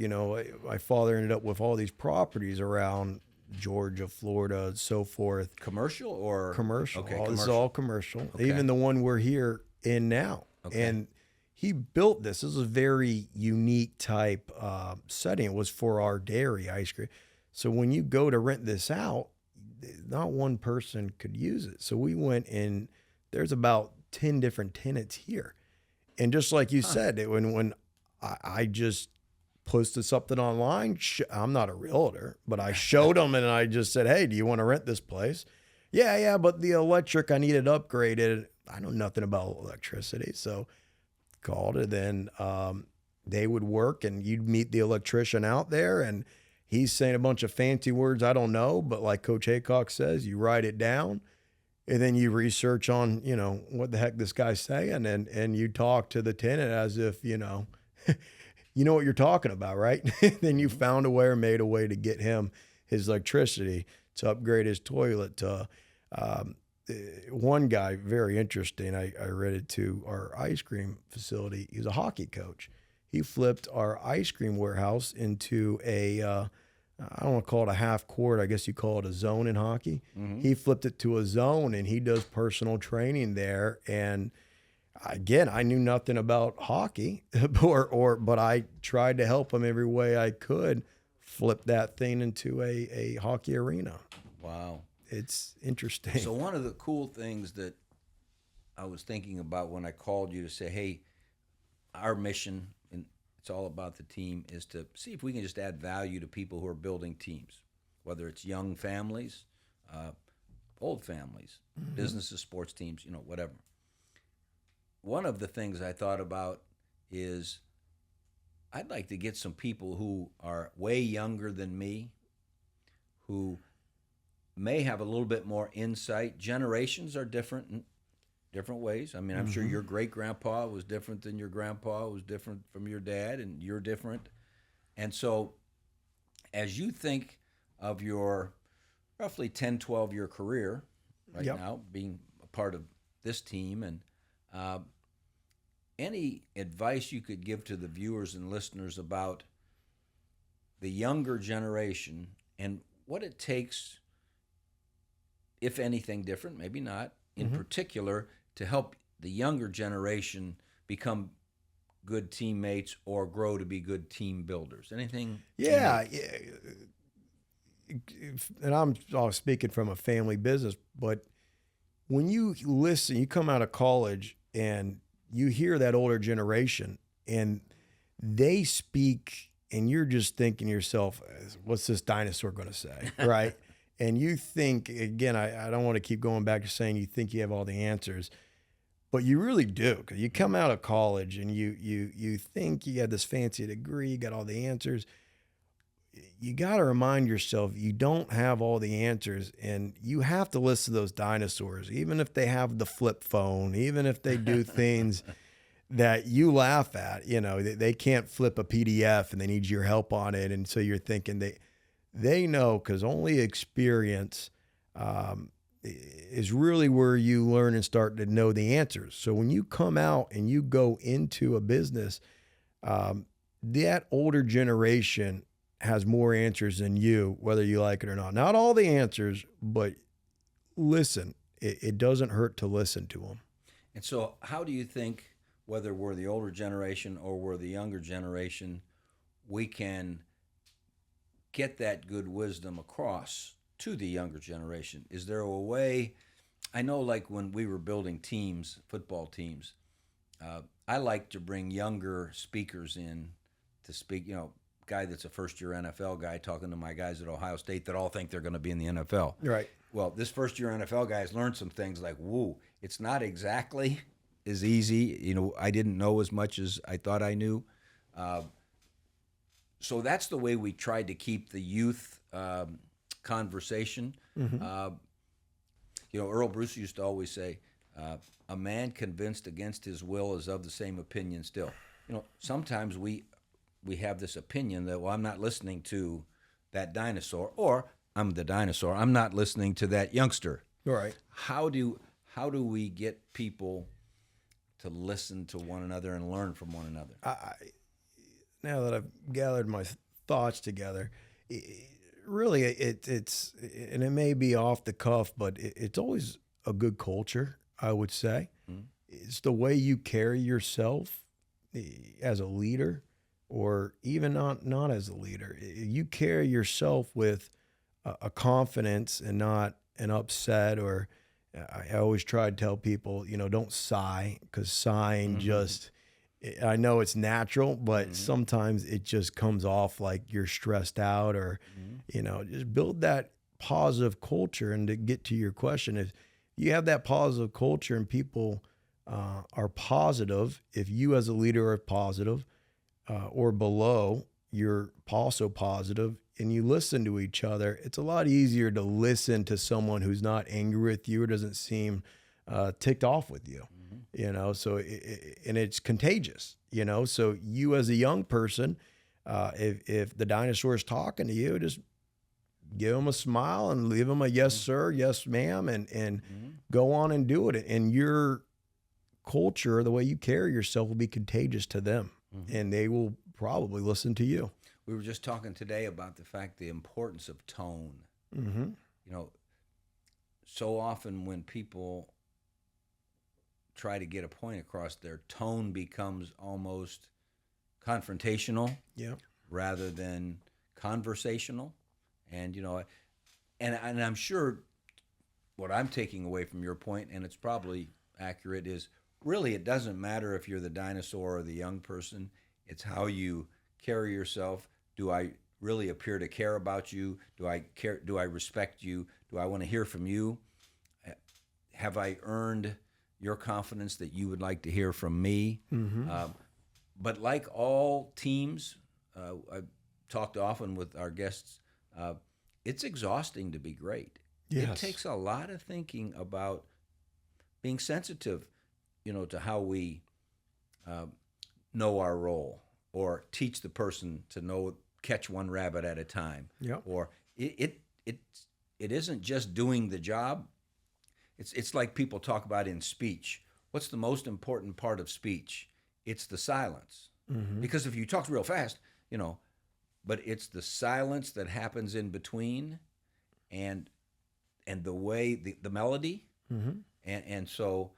my father ended up with all these properties around Georgia, Florida, so forth. Commercial or? Commercial. Okay, This is all commercial. Okay. Even the one we're here in now. Okay. And he built this. This is a very unique type setting. It was for our dairy ice cream. So when you go to rent this out, not one person could use it. So we went in, there's about 10 different tenants here. And just like you said, when I just posted something online, I'm not a realtor, but I showed them and I just said, hey, do you want to rent this place? Yeah, but the electric, I needed upgraded. I know nothing about electricity. So called it, then they would work and you'd meet the electrician out there and he's saying a bunch of fancy words I don't know, but like Coach Haycock says, you write it down and then you research on, what the heck this guy's saying and you talk to the tenant as if, you know what you're talking about, right? Then you found a way or made a way to get him his electricity, to upgrade his toilet, to one guy, very interesting, I read it to our ice cream facility. He's a hockey coach. He flipped our ice cream warehouse into a, I don't want to call it a half court. I guess you call it a zone in hockey. Mm-hmm. He flipped it to a zone and he does personal training there. And again, I knew nothing about hockey, but I tried to help him every way I could flip that thing into a hockey arena. Wow. It's interesting. So one of the cool things that I was thinking about when I called you to say, hey, our mission, and it's all about the team, is to see if we can just add value to people who are building teams, whether it's young families, old families, mm-hmm. businesses, sports teams, whatever. One of the things I thought about is I'd like to get some people who are way younger than me, who may have a little bit more insight. Generations are different in different ways. I mean, I'm sure your great-grandpa was different than your grandpa, was different from your dad, and you're different. And so as you think of your roughly 10, 12-year career right now, being a part of this team, and any advice you could give to the viewers and listeners about the younger generation and what it takes, if anything different, maybe not, in particular, to help the younger generation become good teammates or grow to be good team builders? Anything? Yeah. And I'm speaking from a family business, but when you listen, you come out of college and you hear that older generation and they speak and you're just thinking to yourself, what's this dinosaur going to say, right? And you think, again, I don't want to keep going back to saying you think you have all the answers, but you really do, because you come out of college and you think you got this fancy degree, you got all the answers. You got to remind yourself you don't have all the answers, and you have to listen to those dinosaurs, even if they have the flip phone, even if they do things that you laugh at. You know, they can't flip a PDF and they need your help on it. And so you're thinking they know, because only experience is really where you learn and start to know the answers. So when you come out and you go into a business, that older generation has more answers than you, whether you like it or not. Not all the answers, but listen. It doesn't hurt to listen to them. And so how do you think, whether we're the older generation or we're the younger generation, we can get that good wisdom across to the younger generation? Is there a way? I know, like when we were building teams, football teams, I like to bring younger speakers in to speak, guy that's a first-year NFL guy talking to my guys at Ohio State that all think they're going to be in the NFL. Right. Well, this first-year NFL guy has learned some things like, whoa, it's not exactly as easy. I didn't know as much as I thought I knew. So that's the way we tried to keep the youth conversation. Earl Bruce used to always say, a man convinced against his will is of the same opinion still. Sometimes we have this opinion that, well, I'm not listening to that dinosaur, or I'm the dinosaur, I'm not listening to that youngster. Right. How do we get people to listen to one another and learn from one another? Now that I've gathered my thoughts together, really it's and it may be off the cuff, but it's always a good culture, I would say. It's the way you carry yourself as a leader, or even not as a leader. You carry yourself with a confidence and not an upset, or I always try to tell people, don't sigh, because sighing just, I know it's natural, but sometimes it just comes off like you're stressed out, or, just build that positive culture. And to get to your question, if you have that positive culture and people are positive, if you as a leader are positive, or below, you're also positive, and you listen to each other, it's a lot easier to listen to someone who's not angry with you or doesn't seem ticked off with you, so and it's contagious, so you as a young person, if the dinosaur is talking to you, just give them a smile and leave them a yes, sir, yes, ma'am, and go on and do it. And your culture, the way you carry yourself, will be contagious to them. And they will probably listen to you. We were just talking today about the importance of tone. So often when people try to get a point across, their tone becomes almost confrontational, rather than conversational. And and I'm sure what I'm taking away from your point, and it's probably accurate, is really, it doesn't matter if you're the dinosaur or the young person. It's how you carry yourself. Do I really appear to care about you? Do I care? Do I respect you? Do I want to hear from you? Have I earned your confidence that you would like to hear from me? but like all teams, I've talked often with our guests, it's exhausting to be great. Yes. It takes a lot of thinking about being sensitive, to how we know our role, or teach the person to catch one rabbit at a time. Yep. Or it isn't just doing the job. It's like people talk about in speech. What's the most important part of speech? It's the silence. Mm-hmm. Because if you talk real fast, but it's the silence that happens in between, and the way the melody, Mm-hmm. and so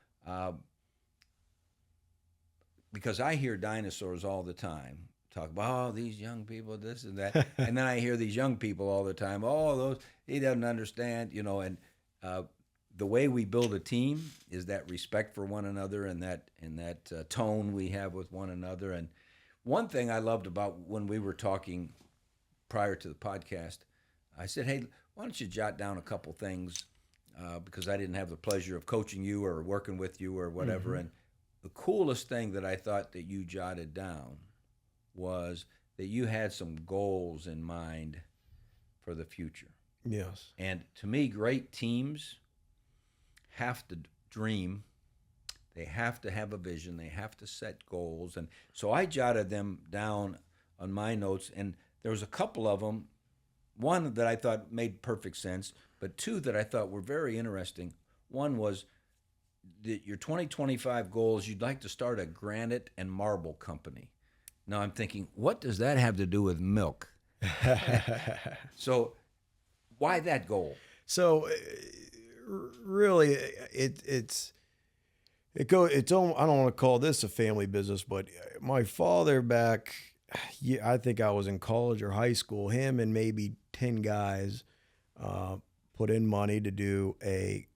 because I hear dinosaurs all the time talk about these young people, this and that, and then I hear these young people all the time, those he doesn't understand, and the way we build a team is that respect for one another, and that tone we have with one another. And one thing I loved about when we were talking prior to the podcast, I said, hey, why don't you jot down a couple things, because I didn't have the pleasure of coaching you or working with you or whatever. Mm-hmm. And the coolest thing that I thought that you jotted down was that you had some goals in mind for the future. Yes. And to me, great teams have to dream. They have to have a vision. They have to set goals. And so I jotted them down on my notes, and there was a couple of them. One that I thought made perfect sense, but two that I thought were very interesting. One was that your 2025 goals, you'd like to start a granite and marble company. Now I'm thinking, what does that have to do with milk? So why that goal? So really, I don't want to call this a family business, but my father back, I think I was in college or high school, him and maybe 10 guys put in money to do a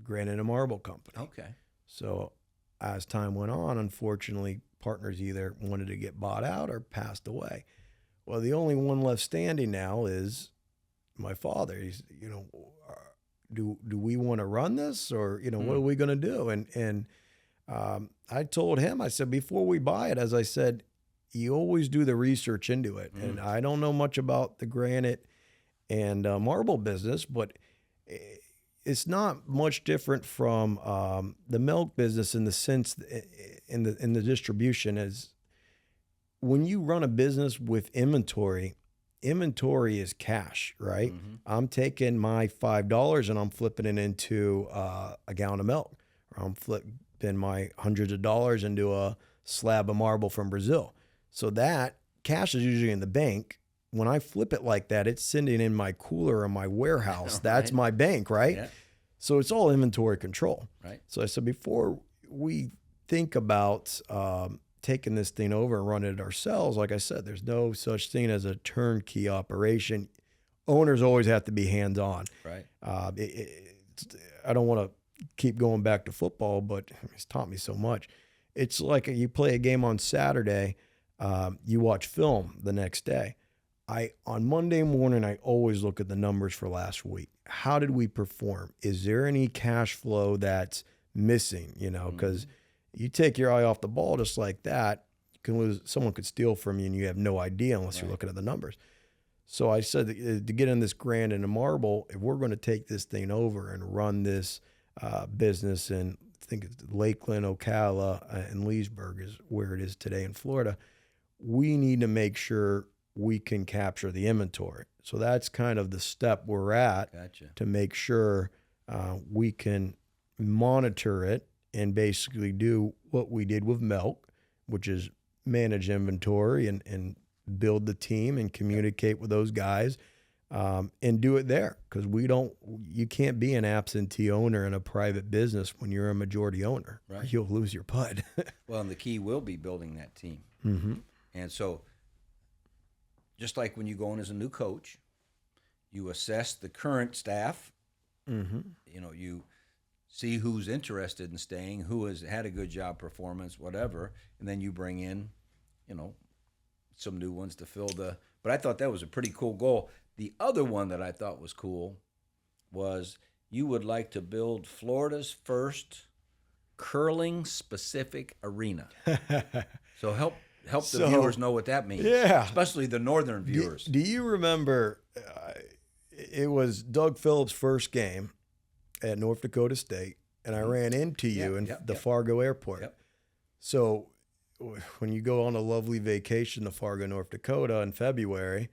granite and marble company. Okay. So as time went on, unfortunately, partners either wanted to get bought out or passed away. Well, the only one left standing now is my father. He's, do we want to run this, or, what are we going to do? And I told him, I said, before we buy it, as I said, you always do the research into it. And I don't know much about the granite and marble business, but it's not much different from the milk business in the sense in the distribution. Is when you run a business with inventory is cash, right? Mm-hmm. I'm taking my $5 and I'm flipping it into a gallon of milk, or I'm flipping my hundreds of dollars into a slab of marble from Brazil. So that cash is usually in the bank. When I flip it like that, it's sitting in my cooler or my warehouse. Right. That's my bank, right? Yeah. So it's all inventory control. Right. So I said, before we think about taking this thing over and running it ourselves, like I said, there's no such thing as a turnkey operation. Owners always have to be hands-on. Right. I don't want to keep going back to football, but it's taught me so much. It's like you play a game on Saturday, you watch film the next day. On Monday morning, I always look at the numbers for last week. How did we perform? Is there any cash flow that's missing? Because you take your eye off the ball just like that, you can lose. Someone could steal from you, and you have no idea unless you're looking at the numbers. So I said, to get in this granite and marble, if we're going to take this thing over and run this business, and I think it's Lakeland, Ocala, and Leesburg is where it is today in Florida, we need to make sure we can capture the inventory. So that's kind of the step we're at. Gotcha. To make sure we can monitor it and basically do what we did with milk, which is manage inventory and build the team and communicate with those guys, and do it there. Because you can't be an absentee owner in a private business when you're a majority owner. Right. You'll lose your pud. Well, and the key will be building that team. Mm-hmm. And so, just like when you go in as a new coach, you assess the current staff. Mm-hmm. You see who's interested in staying, who has had a good job performance, whatever, and then you bring in, some new ones to fill the. But I thought that was a pretty cool goal. The other one that I thought was cool was you would like to build Florida's first curling specific arena. So help the So, viewers know what that means. yeah. Especially the northern viewers. Do you remember? It was Doug Phillips' first game at North Dakota State, and I ran into you in the Fargo airport. Yep. So when you go on a lovely vacation to Fargo, North Dakota in February,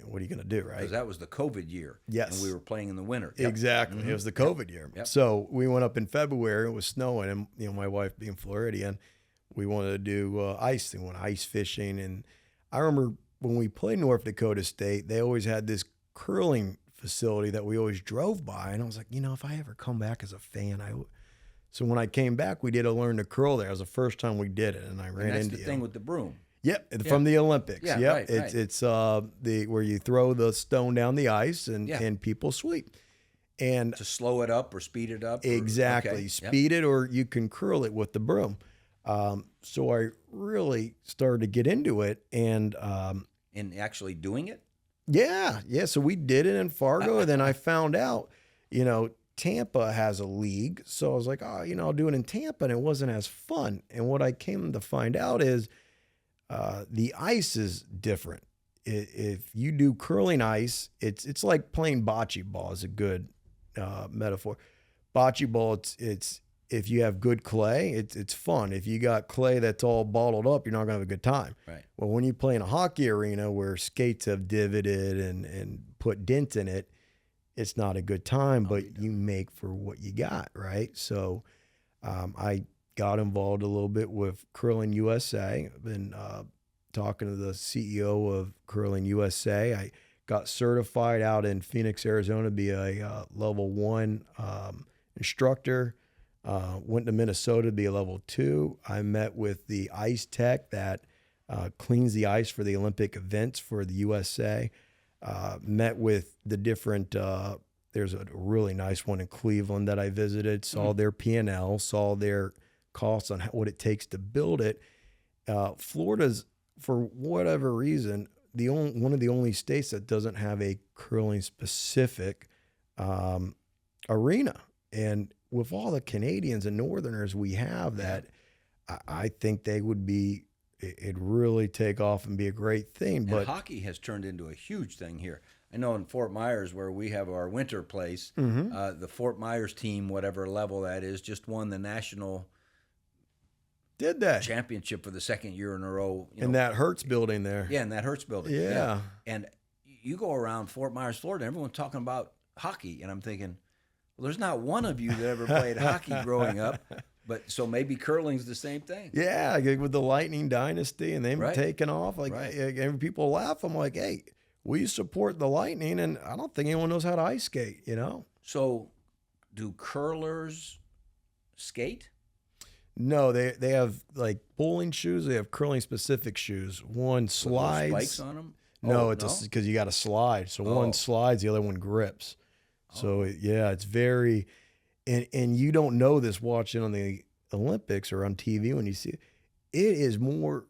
what are you going to do, right? Because that was the COVID year. Yes. And we were playing in the winter. Exactly. It was the COVID year. Yep. So we went up in February. It was snowing, and my wife being Floridian, we wanted to do ice. We went ice fishing, and I remember when we played North Dakota State, they always had this curling facility that we always drove by, and I was like, if I ever come back as a fan, So when I came back, we did a learn to curl there. It was the first time we did it, and I ran into you. That's the thing with the broom. Yep, from the Olympics. Yeah, yep, right, it's the where you throw the stone down the ice and people sweep, and to slow it up or speed it up. Exactly, speed it, or you can curl it with the broom. So I really started to get into it, and actually doing it. Yeah. So we did it in Fargo, and then I found out, Tampa has a league. So I was like, I'll do it in Tampa, and it wasn't as fun. And what I came to find out is the ice is different. If you do curling ice, it's like playing bocce ball is a good metaphor. Bocce ball, it's if you have good clay, it's fun. If you got clay that's all bottled up, you're not going to have a good time. Right. Well, when you play in a hockey arena where skates have divoted and put dents in it, it's not a good time, but you make for what you got, right? So I got involved a little bit with Curling USA. I've been talking to the CEO of Curling USA. I got certified out in Phoenix, Arizona to be a level 1 instructor. Went to Minnesota to be a level 2. I met with the ice tech that cleans the ice for the Olympic events for the USA. Met with the different, there's a really nice one in Cleveland that I visited, saw their P&L, saw their costs on what it takes to build it. Florida's, for whatever reason, one of the only states that doesn't have a curling specific arena. And with all the Canadians and Northerners we have, that I think it'd really take off and be a great thing. And but hockey has turned into a huge thing here. I know in Fort Myers, where we have our winter place, the Fort Myers team, whatever level that is, just won the national championship for the second year in a row. In that Hertz building there. Yeah, in that Hertz building. Yeah. And you go around Fort Myers, Florida, everyone's talking about hockey, and I'm thinking, well, there's not one of you that ever played hockey growing up. But so maybe curling's the same thing. Yeah, with the Lightning Dynasty and them taking off, and people laugh. I'm like, hey, we support the Lightning, and I don't think anyone knows how to ice skate, So do curlers skate? No, they have like bowling shoes. They have curling specific shoes. One slides. With spikes on them? No, it's because you got to slide. So one slides, the other one grips. So it's very, and you don't know this watching on the Olympics or on TV when you see it. It is more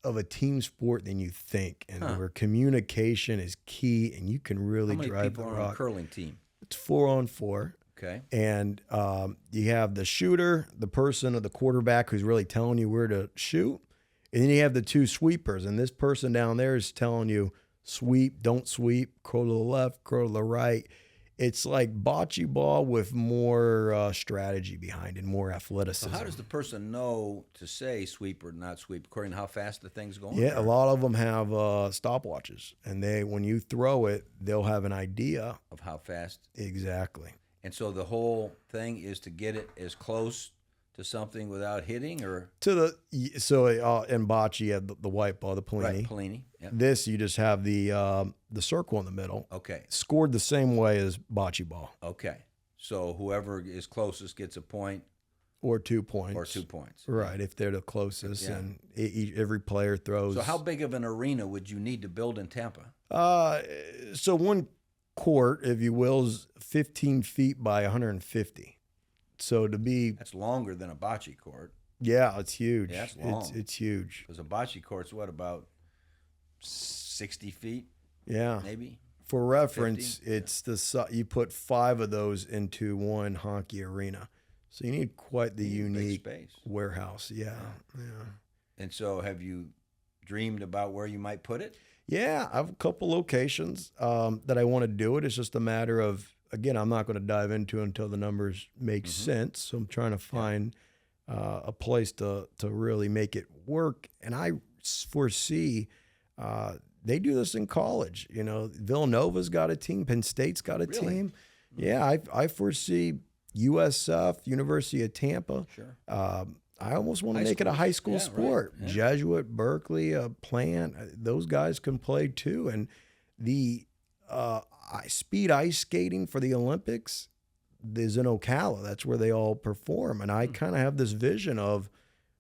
of a team sport than you think, and where communication is key, and you can really drive the rock. How many people are on a curling team? It's 4-on-4. Okay. And you have the shooter, the person or the quarterback who's really telling you where to shoot, and then you have the 2 sweepers, and this person down there is telling you sweep, don't sweep, curl to the left, curl to the right. It's like bocce ball with more strategy behind it, more athleticism. So how does the person know to say sweep or not sweep according to how fast the thing's going? Yeah, a lot of them have stopwatches, and when you throw it, they'll have an idea of how fast. Exactly. And so the whole thing is to get it as close to something without hitting, or in bocce you have the white ball, the Pellini. Right, Pellini. Yep. This you just have the circle in the middle. Okay. Scored the same way as bocce ball. Okay. So whoever is closest gets a point. Or 2 points. Or 2 points. Right, if they're the closest, and every player throws. So how big of an arena would you need to build in Tampa? So one court, if you will, is 15 feet by 150. So that's longer than a bocce court. Yeah, it's huge. Yeah, it's long. It's huge. Because a bocce court's about 60 feet? Yeah. Maybe? For reference, 50? It's you put 5 of those into one hockey arena. So you need quite the You need big unique space. warehouse. Yeah. And so have you dreamed about where you might put it? Yeah, I have a couple locations that I want to do it. It's just a matter of, again, I'm not going to dive into it until the numbers make sense. So I'm trying to find a place to really make it work. And I foresee they do this in college. You know, Villanova's got a team. Penn State's got a team. Yeah, I foresee USF, University of Tampa. Sure. I almost want to High make it a schools. high school Yeah, sport. right. Yeah. Jesuit, Berkeley, Plant, those guys can play too. And the speed ice skating for the Olympics is in Ocala. That's where they all perform. And I kind of have this vision of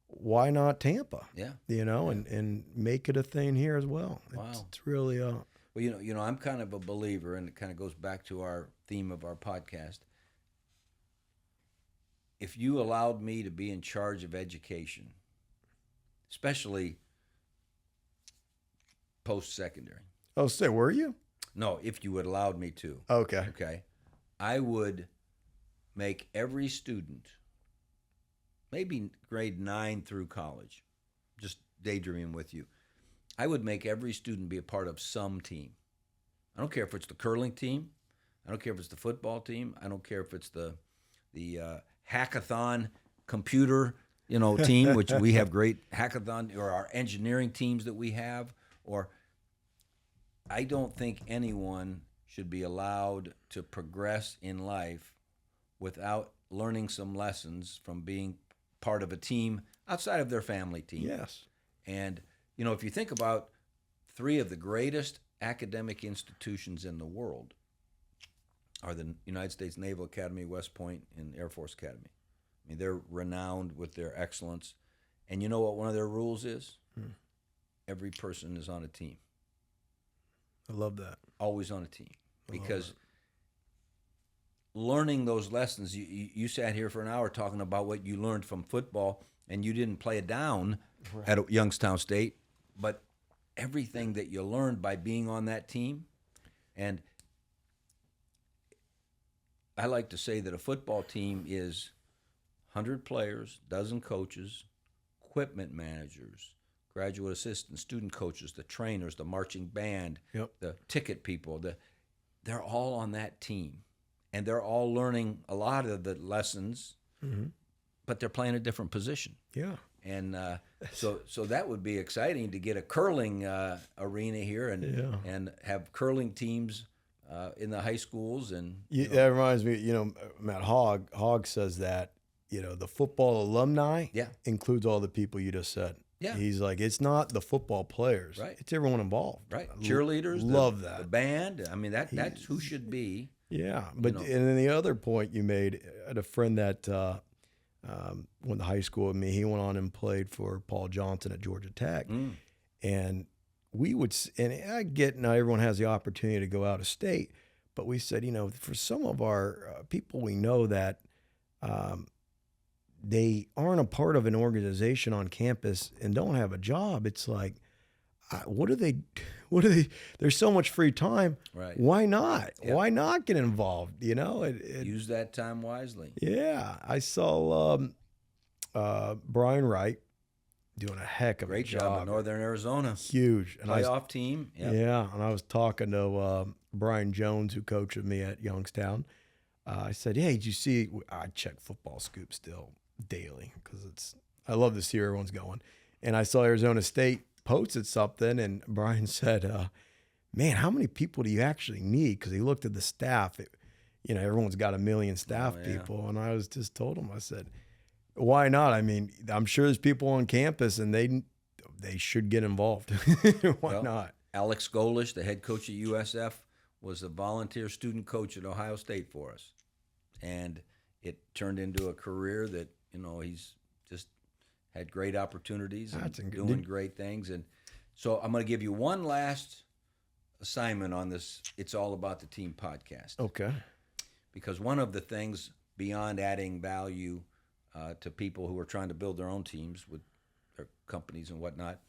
why not Tampa? Yeah. You know, and make it a thing here as well. Wow. It's really Well, you know, I'm kind of a believer, and it kind of goes back to our theme of our podcast. If you allowed me to be in charge of education, especially post-secondary. Oh, say, were you? No, if you would allowed me to. Okay. Okay. I would make every student, maybe grade 9 through college, just daydreaming with you, I would make every student be a part of some team. I don't care if it's the curling team. I don't care if it's the football team. I don't care if it's the hackathon computer, team, which we have great hackathon, or our engineering teams that we have. Or I don't think anyone should be allowed to progress in life without learning some lessons from being part of a team outside of their family team. Yes. And, if you think about 3 of the greatest academic institutions in the world are the United States Naval Academy, West Point, and Air Force Academy. I mean, they're renowned with their excellence. And you know what one of their rules is? Every person is on a team. I love that. Always on a team. Because learning those lessons, you sat here for an hour talking about what you learned from football, and you didn't play it down at Youngstown State, but everything that you learned by being on that team. And I like to say that a football team is 100 players, dozen coaches, equipment managers, graduate assistants, student coaches, the trainers, the marching band, the ticket people. They're all on that team. And they're all learning a lot of the lessons, but they're playing a different position. Yeah. And so that would be exciting to get a curling arena here and have curling teams in the high schools. And That reminds me, Matt Hogg says that, the football alumni includes all the people you just said. Yeah. He's like, it's not the football players. Right. It's everyone involved. Right. Cheerleaders. Love that. The band. I mean, that's who should be. Yeah. But and then the other point you made, I had a friend that went to high school with me. He went on and played for Paul Johnson at Georgia Tech. And we would, and I get not everyone has the opportunity to go out of state, but we said, for some of our people we know that they aren't a part of an organization on campus and don't have a job. It's like, what do they, there's so much free time. Right. Why not? Yep. Why not get involved? Use that time wisely. Yeah. I saw Brian Wright doing a heck of Great a job in Northern Arizona. Huge. And Playoff team. Yep. Yeah. And I was talking to Brian Jones, who coached with me at Youngstown. I said, hey, did you see, I check Football Scoop still daily because I love to see where everyone's going. And I saw Arizona State posted something, and Brian said, man, how many people do you actually need? Because he looked at the staff. Everyone's got 1 million staff people. And I was just told him, I said, why not? I mean, I'm sure there's people on campus, and they should get involved. Why not? Alex Golish, the head coach at USF, was a volunteer student coach at Ohio State for us. And it turned into a career that, he's just had great opportunities and doing great things. And so I'm going to give you one last assignment on this It's All About the Team podcast. Okay. Because one of the things beyond adding value to people who are trying to build their own teams with their companies and whatnot,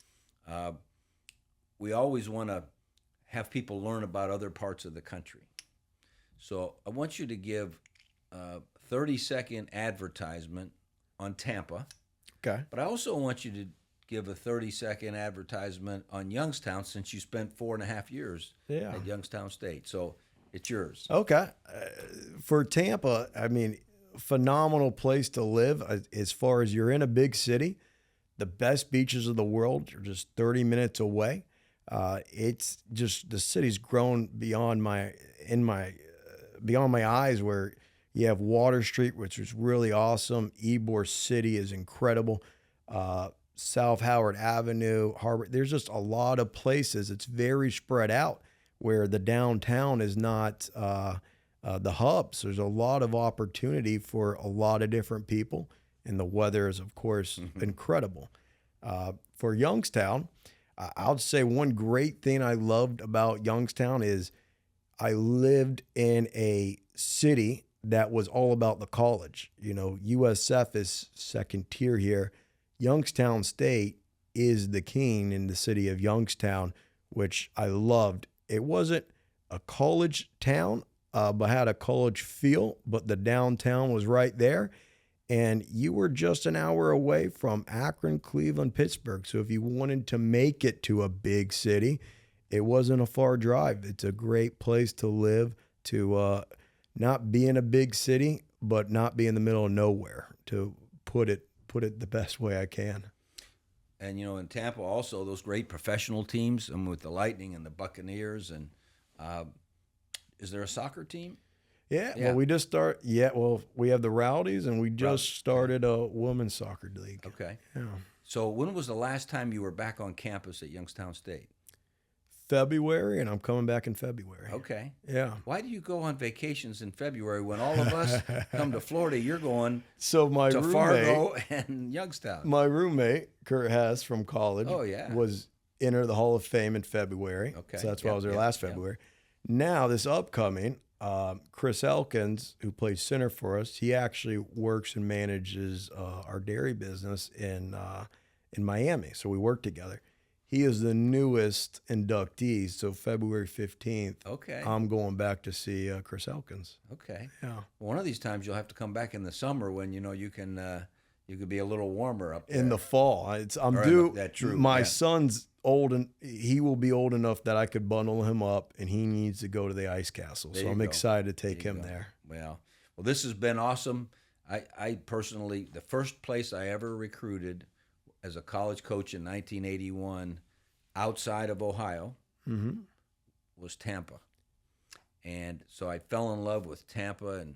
we always want to have people learn about other parts of the country. So I want you to give 30-second advertisement on Tampa. Okay. But I also want you to give a 30-second advertisement on Youngstown, since you spent 4.5 years at Youngstown State. So it's yours. Okay. For Tampa, I mean, phenomenal place to live. As far as you're in a big city, the best beaches of the world are just 30 minutes away. It's just, the city's grown beyond my eyes, where you have Water Street, which is really awesome. Ybor City is incredible. South Howard Avenue, Harbor. There's just a lot of places. It's very spread out, where the downtown is not the hubs. There's a lot of opportunity for a lot of different people, and the weather is, of course, incredible. For Youngstown, I'll say one great thing I loved about Youngstown is I lived in a city that was all about the college. You know, USF is second tier here. Youngstown State is the king in the city of Youngstown, which I loved. It wasn't a college town, but had a college feel, but the downtown was right there. And you were just an hour away from Akron, Cleveland, Pittsburgh. So if you wanted to make it to a big city, it wasn't a far drive. It's a great place to live, to not be in a big city, but not be in the middle of nowhere, to put it the best way I can. And, you know, in Tampa also, those great professional teams, with the Lightning and the Buccaneers. And is there a soccer team? Yeah. Well, we just start. Yeah. Well, we have the Rowdies, and we just started a women's soccer league. Okay. Yeah. So when was the last time you were back on campus at Youngstown State? February, and I'm coming back in February. Okay. Yeah. Why do you go on vacations in February when all of us come to Florida? You're going to Fargo and Youngstown. My roommate, Kurt Hess from college, was entered the Hall of Fame in February. Okay. So that's why I was there last February. Now, this upcoming, Chris Elkins, who plays center for us, he actually works and manages our dairy business in Miami. So we work together. He is the newest inductee, so February 15th, I'm going back to see Chris Elkins. Okay. Yeah. Well, one of these times you'll have to come back in the summer when, you know, you can be a little warmer up there. In the fall. I'm due. That's true. My son's old, and he will be old enough that I could bundle him up, and he needs to go to the ice castle. So I'm excited to take him there. Well, this has been awesome. I personally, the first place I ever recruited as a college coach in 1981 outside of Ohio was Tampa. And so I fell in love with Tampa and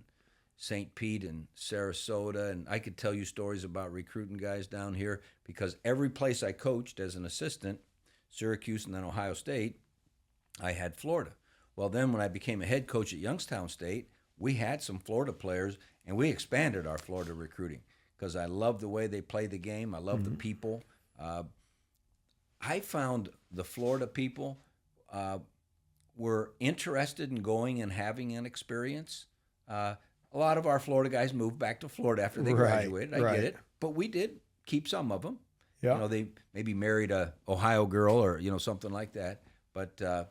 St. Pete and Sarasota. And I could tell you stories about recruiting guys down here, because every place I coached as an assistant, Syracuse and then Ohio State, I had Florida. Well, then when I became a head coach at Youngstown State, we had some Florida players, and we expanded our Florida recruiting, because I love the way they play the game. I love the people. I found the Florida people were interested in going and having an experience. A lot of our Florida guys moved back to Florida after they graduated. I get it. But we did keep some of them. Yeah. You know, they maybe married a Ohio girl or, you know, something like that. But to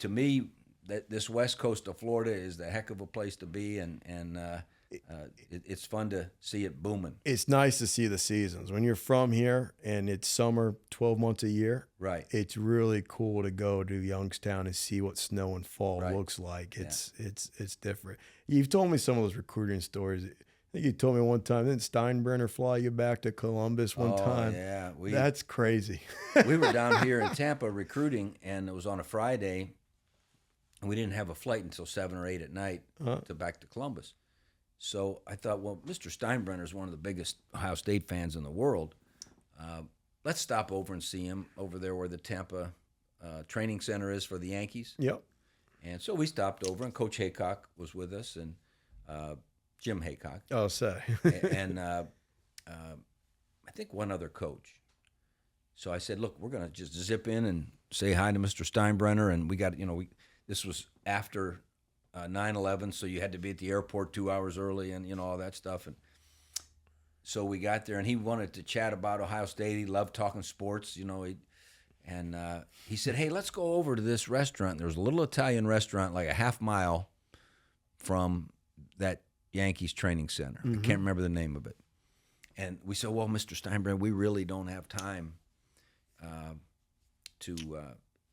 me, this west coast of Florida is the heck of a place to be, and it's fun to see it booming. It's nice to see the seasons. When you're from here and it's summer 12 months a year, right? It's really cool to go to Youngstown and see what snow and fall looks like. It's different. You've told me some of those recruiting stories. I think you told me one time, didn't Steinbrenner fly you back to Columbus one time? Yeah. That's crazy. We were down here in Tampa recruiting, and it was on a Friday, and we didn't have a flight until 7 or 8 at night to back to Columbus. So I thought, well, Mr. Steinbrenner is one of the biggest Ohio State fans in the world. Let's stop over and see him over there where the Tampa training center is for the Yankees. Yep. And so we stopped over, and Coach Haycock was with us, and Jim Haycock. Oh, say. and I think one other coach. So I said, look, we're going to just zip in and say hi to Mr. Steinbrenner. And we got, this was after 9/11, so you had to be at the airport 2 hours early and, all that stuff. And so we got there, and he wanted to chat about Ohio State. He loved talking sports, he said, hey, let's go over to this restaurant. There was a little Italian restaurant like a half mile from that Yankees training center. I can't remember the name of it. And we said, well, Mr. Steinbrenner, we really don't have time to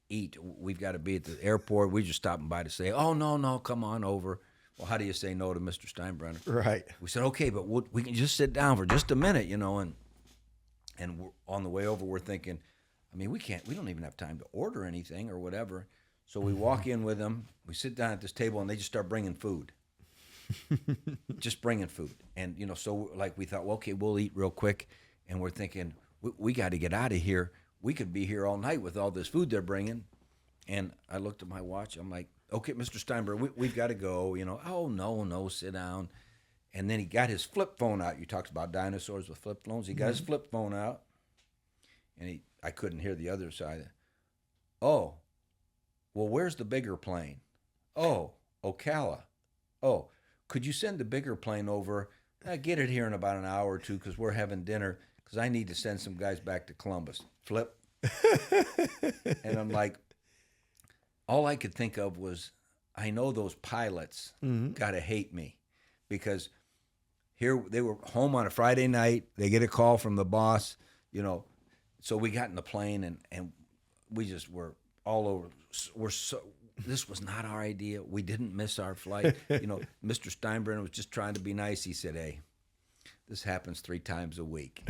eat. We've got to be at the airport. We just stopping by to say, oh, no, come on over. Well, how do you say no to Mr. Steinbrenner? Right. We said, okay, but we can just sit down for just a minute, you know. And we're, on the way over, we're thinking, I mean, we don't even have time to order anything or whatever. So we walk in with them. We sit down at this table, and they just start bringing food. Just bringing food. And, you know, so like we thought, well, okay, we'll eat real quick. And we're thinking, we got to get out of here. We could be here all night with all this food they're bringing. And I looked at my watch. I'm like, okay, Mr. Steinberg, we've got to go. You know, oh, no, sit down. And then he got his flip phone out. You talked about dinosaurs with flip phones. He got his flip phone out. And I couldn't hear the other side. Oh, well, where's the bigger plane? Oh, Ocala. Oh, could you send the bigger plane over? Get it here in about an hour or two because we're having dinner because I need to send some guys back to Columbus. Flip. And I'm like, all I could think of was, I know those pilots got to hate me because here they were home on a Friday night. They get a call from the boss, you know. So we got in the plane and we just were all over. This was not our idea. We didn't miss our flight. You know, Mr. Steinbrenner was just trying to be nice. He said, hey, this happens 3 times a week.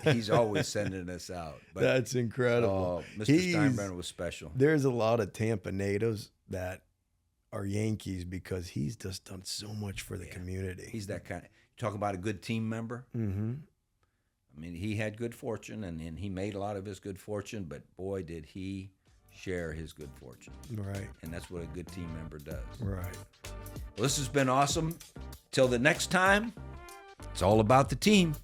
He's always sending us out. But, that's incredible. Mr. Steinbrenner was special. There's a lot of Tampa natives that are Yankees because he's just done so much for the community. He's that kind of, talk about a good team member. Mm-hmm. I mean, he had good fortune, and he made a lot of his good fortune, but boy, did he share his good fortune. Right. And that's what a good team member does. Right. Well, this has been awesome. Till the next time, it's all about the team.